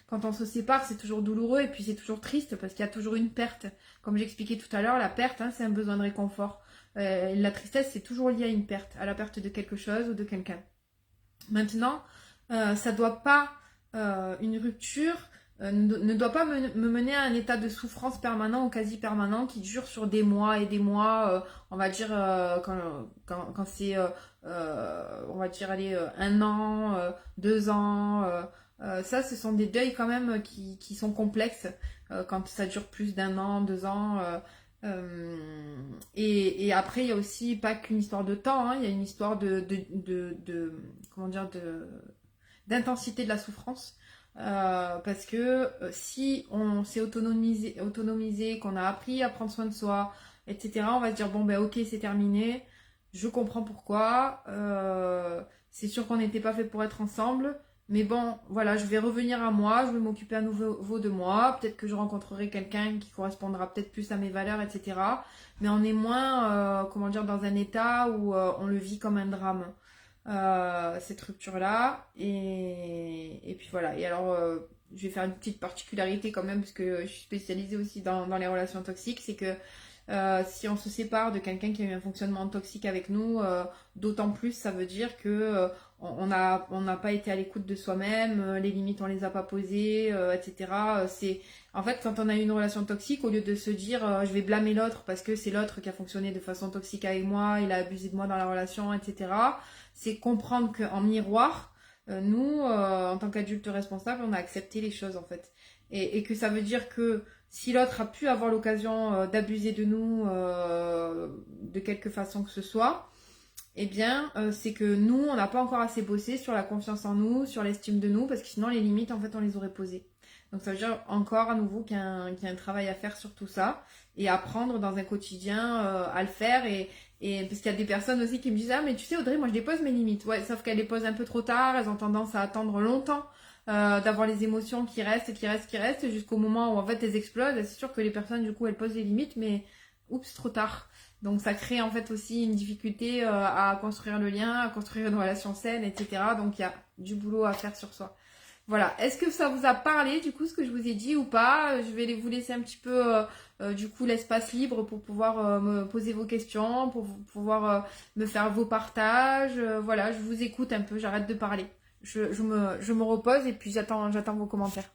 Quand on se sépare, c'est toujours douloureux et puis c'est toujours triste parce qu'il y a toujours une perte. Comme j'expliquais tout à l'heure, la perte, hein, c'est un besoin de réconfort. La tristesse, c'est toujours lié à une perte, à la perte de quelque chose ou de quelqu'un. Maintenant, ça doit pas, une rupture ne doit pas me mener à un état de souffrance permanent ou quasi permanent qui dure sur des mois et des mois, on va dire quand c'est, on va dire allez, 1 an, 2 ans. Ça, ce sont des deuils quand même qui sont complexes quand ça dure plus d'1 an, 2 ans. Et après, il y a aussi pas qu'une histoire de temps, hein, il y a une histoire comment dire, d'intensité de la souffrance. Parce que si on s'est autonomisé, qu'on a appris à prendre soin de soi, etc., on va se dire bon ben ok c'est terminé, je comprends pourquoi, c'est sûr qu'on n'était pas fait pour être ensemble, mais bon voilà je vais revenir à moi, je vais m'occuper à nouveau de moi, peut-être que je rencontrerai quelqu'un qui correspondra peut-être plus à mes valeurs, etc. Mais on est moins, comment dire, dans un état où on le vit comme un drame cette rupture-là. Et puis voilà. Et alors, je vais faire une petite particularité quand même, parce que je suis spécialisée aussi dans les relations toxiques. C'est que si on se sépare de quelqu'un qui a eu un fonctionnement toxique avec nous, d'autant plus ça veut dire que on n'a pas été à l'écoute de soi-même, les limites on les a pas posées, etc. C'est en fait quand on a eu une relation toxique, au lieu de se dire je vais blâmer l'autre parce que c'est l'autre qui a fonctionné de façon toxique avec moi, il a abusé de moi dans la relation, etc. C'est comprendre qu'en miroir, nous, en tant qu'adultes responsables, on a accepté les choses en fait. Et que ça veut dire que si l'autre a pu avoir l'occasion d'abuser de nous de quelque façon que ce soit, eh bien, c'est que nous, on n'a pas encore assez bossé sur la confiance en nous, sur l'estime de nous, parce que sinon, les limites, en fait, on les aurait posées. Donc, ça veut dire encore à nouveau qu'il y a un travail à faire sur tout ça et apprendre dans un quotidien à le faire. Et parce qu'il y a des personnes aussi qui me disent ah, mais tu sais, Audrey, moi, je dépose mes limites. Ouais, sauf qu'elles les posent un peu trop tard, elles ont tendance à attendre longtemps. D'avoir les émotions qui restent jusqu'au moment où en fait elles explosent. C'est sûr que les personnes du coup elles posent les limites, mais oups, trop tard. Donc ça crée en fait aussi une difficulté à construire le lien, à construire une relation saine, etc. Donc il y a du boulot à faire sur soi. Voilà, est-ce que ça vous a parlé du coup ce que je vous ai dit ou pas? Je vais vous laisser un petit peu du coup l'espace libre pour pouvoir me poser vos questions, pour pouvoir me faire vos partages. Voilà, je vous écoute un peu, j'arrête de parler. Je me repose et puis j'attends vos commentaires.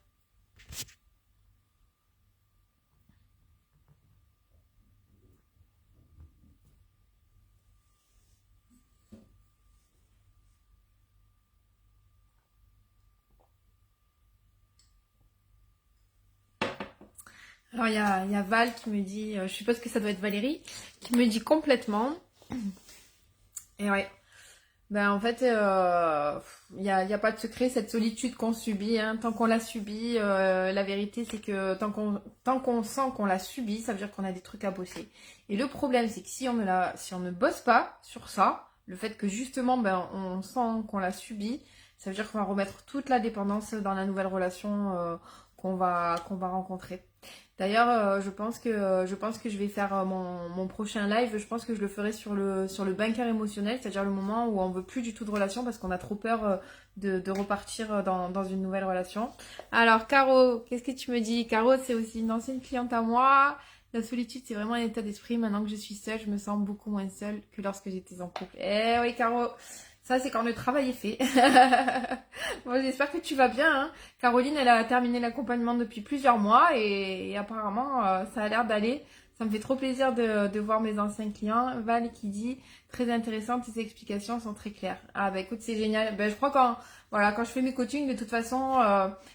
Alors il y a Val qui me dit, je suppose que ça doit être Valérie, qui me dit complètement. Et ouais, ben en fait, il y a pas de secret, cette solitude qu'on subit, hein, tant qu'on la subit, la vérité c'est que tant qu'on sent qu'on l'a subit, ça veut dire qu'on a des trucs à bosser. Et le problème c'est que si on ne bosse pas sur ça, le fait que justement ben on sent qu'on l'a subi, ça veut dire qu'on va remettre toute la dépendance dans la nouvelle relation qu'on va rencontrer. D'ailleurs, je pense que je vais faire mon prochain live. Je pense que je le ferai sur le bunker émotionnel, c'est-à-dire le moment où on veut plus du tout de relation parce qu'on a trop peur de repartir dans une nouvelle relation. Alors, Caro, qu'est-ce que tu me dis? Caro, c'est aussi une ancienne cliente à moi. La solitude, c'est vraiment un état d'esprit. Maintenant que je suis seule, je me sens beaucoup moins seule que lorsque j'étais en couple. Eh oui, Caro, ça c'est quand le travail est fait. Bon, j'espère que tu vas bien, hein. Caroline, elle a terminé l'accompagnement depuis plusieurs mois et apparemment, ça a l'air d'aller. Ça me fait trop plaisir de voir mes anciens clients. Val qui dit, très intéressant, tes explications sont très claires. Ah bah écoute, c'est génial. Ben, je crois quand je fais mes coachings, de toute façon,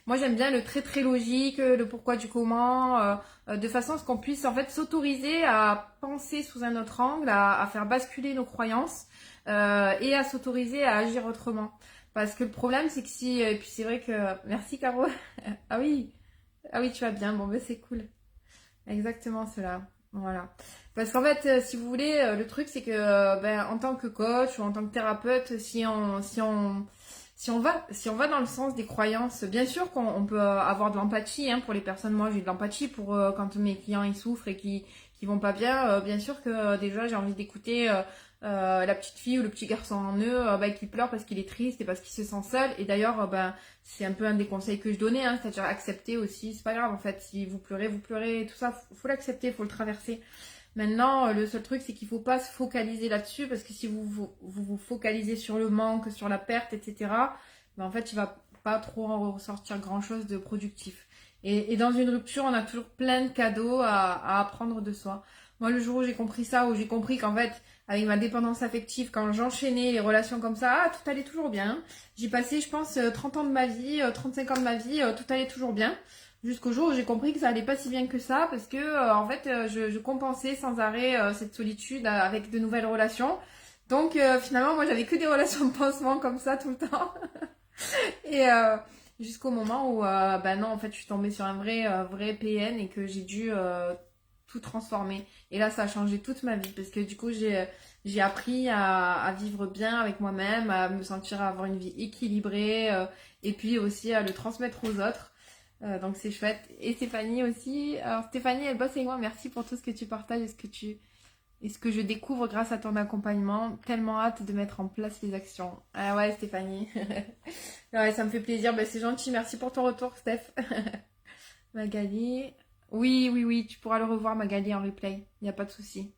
moi j'aime bien le très très logique, le pourquoi du comment, de façon à ce qu'on puisse en fait s'autoriser à penser sous un autre angle, à faire basculer nos croyances et à s'autoriser à agir autrement. Parce que le problème, c'est que si... Et puis c'est vrai que... Merci Caro. Ah oui. Ah oui, tu vas bien. Bon, ben c'est cool. Exactement cela. Voilà. Parce qu'en fait, si vous voulez, le truc, c'est que ben, en tant que coach ou en tant que thérapeute, si on va dans le sens des croyances, bien sûr qu'on peut avoir de l'empathie hein, pour les personnes. Moi, j'ai de l'empathie pour quand mes clients ils souffrent et qui vont pas bien. Bien sûr que déjà, j'ai envie d'écouter la petite fille ou le petit garçon en eux bah, qui pleure parce qu'il est triste et parce qu'il se sent seul. Et d'ailleurs, ben, c'est un peu un des conseils que je donnais, hein, c'est-à-dire accepter aussi. C'est pas grave en fait, si vous pleurez, tout ça, faut l'accepter, faut le traverser. Maintenant, le seul truc, c'est qu'il faut pas se focaliser là-dessus parce que si vous focalisez sur le manque, sur la perte, etc., ben, en fait, il va pas trop en ressortir grand-chose de productif. Et dans une rupture, on a toujours plein de cadeaux à apprendre de soi. Moi, le jour où j'ai compris ça, où j'ai compris qu'en fait, avec ma dépendance affective, quand j'enchaînais les relations comme ça, tout allait toujours bien. J'ai passé, je pense, 30 ans de ma vie, 35 ans de ma vie, tout allait toujours bien. Jusqu'au jour où j'ai compris que ça allait pas si bien que ça, parce que en fait, je compensais sans arrêt cette solitude avec de nouvelles relations. Donc finalement, moi, j'avais que des relations de pansement comme ça tout le temps. Et jusqu'au moment où, bah non, en fait, je suis tombée sur un vrai PN et que j'ai dû tout transformer. Et là, ça a changé toute ma vie parce que du coup, j'ai appris à vivre bien avec moi-même, à me sentir à avoir une vie équilibrée et puis aussi à le transmettre aux autres. Donc c'est chouette. Et Stéphanie aussi. Alors Stéphanie, elle bosse avec moi. Merci pour tout ce que tu partages et ce que je découvre grâce à ton accompagnement. Tellement hâte de mettre en place les actions. Ah ouais, Stéphanie. Ouais, ça me fait plaisir. Ben, c'est gentil. Merci pour ton retour, Steph. Magali. Oui, oui, oui. Tu pourras le revoir, Magali, en replay. Il n'y a pas de souci.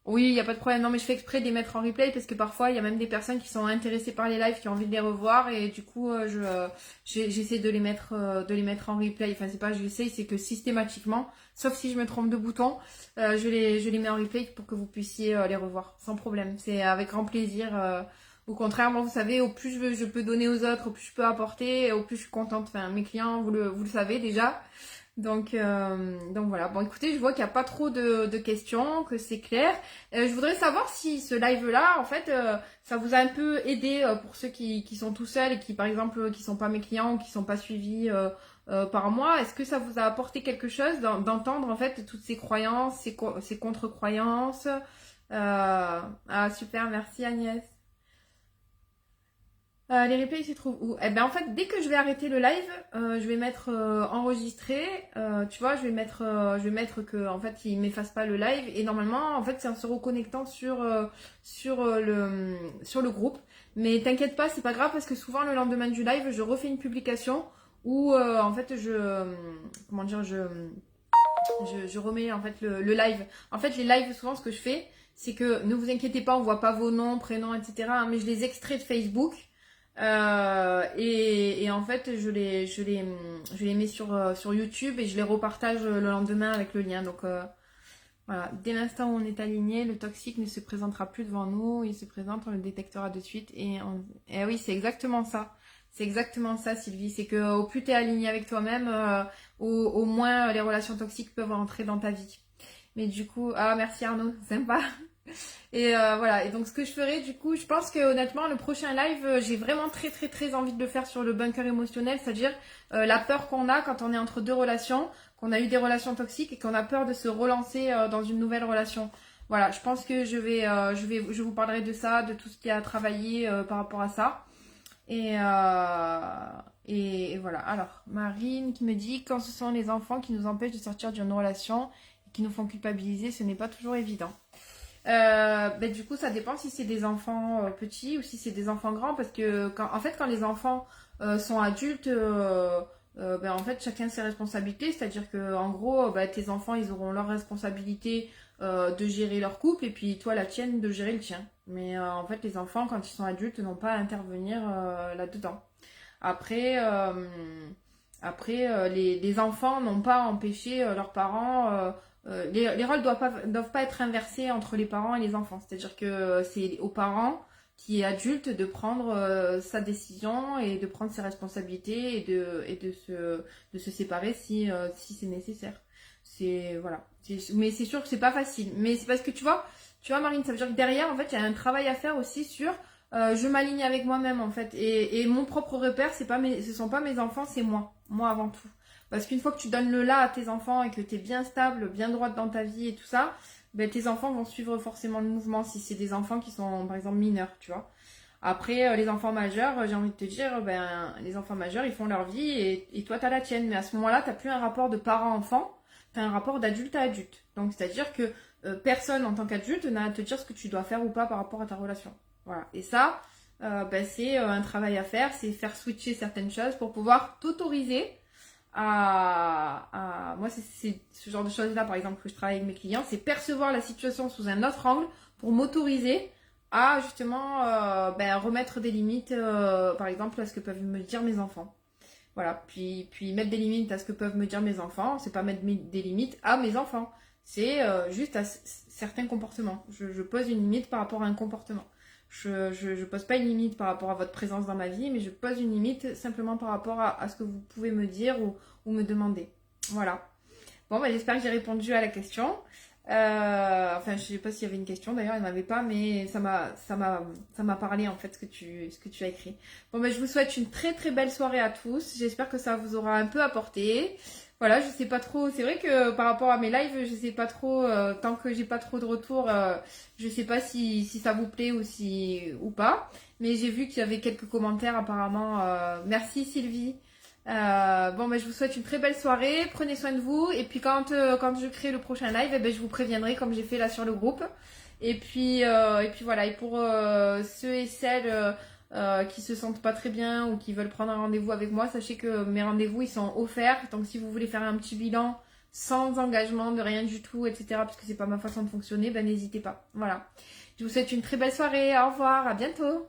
Oui, il n'y a pas de problème. Non, mais je fais exprès de les mettre en replay parce que parfois, il y a même des personnes qui sont intéressées par les lives, qui ont envie de les revoir et du coup, j'essaie de les mettre en replay. Enfin, c'est pas j'essaie, c'est que systématiquement, sauf si je me trompe de bouton, je les mets en replay pour que vous puissiez les revoir sans problème. C'est avec grand plaisir. Au contraire, moi, vous savez, au plus je peux donner aux autres, au plus je peux apporter, au plus je suis contente. Enfin, mes clients, vous le savez déjà. Donc voilà. Bon, écoutez, je vois qu'il n'y a pas trop de questions, que c'est clair. Je voudrais savoir si ce live-là, en fait, ça vous a un peu aidé pour ceux qui sont tout seuls et qui, par exemple, qui sont pas mes clients ou qui sont pas suivis par moi. Est-ce que ça vous a apporté quelque chose d'entendre, en fait, toutes ces croyances, ces contre-croyances Ah, super, merci Agnès. Les replays, ils se trouvent où? Eh ben, en fait, dès que je vais arrêter le live, je vais mettre enregistré. Tu vois, je vais mettre que, en fait, il m'efface pas le live. Et normalement, en fait, c'est en se reconnectant sur le groupe. Mais t'inquiète pas, c'est pas grave parce que souvent, le lendemain du live, je refais une publication où, en fait, comment dire, je remets, en fait, le live. En fait, les lives, souvent, ce que je fais, c'est que, ne vous inquiétez pas, on voit pas vos noms, prénoms, etc. hein, mais je les extrais de Facebook. Et en fait, je les mets sur YouTube et je les repartage le lendemain avec le lien. Donc voilà, dès l'instant où on est aligné, le toxique ne se présentera plus devant nous. Il se présente, on le détectera de suite. Et oui, c'est exactement ça. C'est exactement ça, Sylvie. C'est que au plus tu es aligné avec toi-même, au moins les relations toxiques peuvent entrer dans ta vie. Mais du coup, ah merci Arnaud, sympa. Et voilà, et donc ce que je ferai du coup, je pense que honnêtement le prochain live, j'ai vraiment très très très envie de le faire sur le bunker émotionnel, c'est-à-dire la peur qu'on a quand on est entre deux relations, qu'on a eu des relations toxiques et qu'on a peur de se relancer dans une nouvelle relation. Voilà, je pense que je vous parlerai de ça, de tout ce qu'il y a à travailler par rapport à ça. Et voilà. Alors, Marine qui me dit, quand ce sont les enfants qui nous empêchent de sortir d'une relation et qui nous font culpabiliser, ce n'est pas toujours évident. Ben, du coup, ça dépend si c'est des enfants petits ou si c'est des enfants grands, parce que en fait, quand les enfants sont adultes, ben, en fait, chacun ses responsabilités, c'est-à-dire que en gros, ben, tes enfants, ils auront leur responsabilité de gérer leur couple, et puis toi, la tienne, de gérer le tien. Mais en fait, les enfants, quand ils sont adultes, n'ont pas à intervenir là-dedans. Après, les enfants n'ont pas empêché leurs parents. Les rôles doivent pas être inversés entre les parents et les enfants. C'est-à-dire que c'est aux parents qui est adulte de prendre sa décision et de prendre ses responsabilités et de se séparer si c'est nécessaire. Voilà. Mais c'est sûr que c'est pas facile. Mais c'est parce que tu vois Marine, ça veut dire que derrière, en fait, il y a un travail à faire aussi sur je m'aligne avec moi-même en fait. Et mon propre repère, ce sont pas mes enfants, c'est moi. Moi avant tout. Parce qu'une fois que tu donnes le là à tes enfants et que tu es bien stable, bien droite dans ta vie et tout ça, ben, tes enfants vont suivre forcément le mouvement si c'est des enfants qui sont par exemple mineurs, tu vois. Après, les enfants majeurs, j'ai envie de te dire, ben, les enfants majeurs, ils font leur vie et toi, tu as la tienne. Mais à ce moment-là, tu n'as plus un rapport de parent-enfant, tu as un rapport d'adulte à adulte. Donc, c'est-à-dire que personne en tant qu'adulte n'a à te dire ce que tu dois faire ou pas par rapport à ta relation. Voilà. Et ça, ben, c'est un travail à faire, c'est faire switcher certaines choses pour pouvoir t'autoriser moi c'est ce genre de choses là par exemple que je travaille avec mes clients, c'est percevoir la situation sous un autre angle pour m'autoriser à justement ben, remettre des limites par exemple à ce que peuvent me dire mes enfants. Voilà, puis mettre des limites à ce que peuvent me dire mes enfants, c'est pas mettre des limites à mes enfants, c'est juste à certains comportements. Je pose une limite par rapport à un comportement. Je pose pas une limite par rapport à votre présence dans ma vie, mais je pose une limite simplement par rapport à ce que vous pouvez me dire ou me demander. Voilà. Bon, bah, j'espère que j'ai répondu à la question. Enfin, je sais pas s'il y avait une question, d'ailleurs, il n'y en avait pas, mais ça m'a parlé en fait ce que tu as écrit. Bon, bah, je vous souhaite une très très belle soirée à tous. J'espère que ça vous aura un peu apporté. Voilà, je sais pas trop. C'est vrai que par rapport à mes lives, je sais pas trop. Tant que j'ai pas trop de retours, je sais pas si ça vous plaît ou pas. Mais j'ai vu qu'il y avait quelques commentaires apparemment. Merci Sylvie. Bon, ben, je vous souhaite une très belle soirée. Prenez soin de vous. Et puis quand je crée le prochain live, eh ben, je vous préviendrai comme j'ai fait là sur le groupe. Et puis voilà. Et pour ceux et celles qui se sentent pas très bien ou qui veulent prendre un rendez-vous avec moi, sachez que mes rendez-vous ils sont offerts. Donc si vous voulez faire un petit bilan sans engagement de rien du tout, etc. Parce que c'est pas ma façon de fonctionner, ben n'hésitez pas. Voilà. Je vous souhaite une très belle soirée. Au revoir. À bientôt.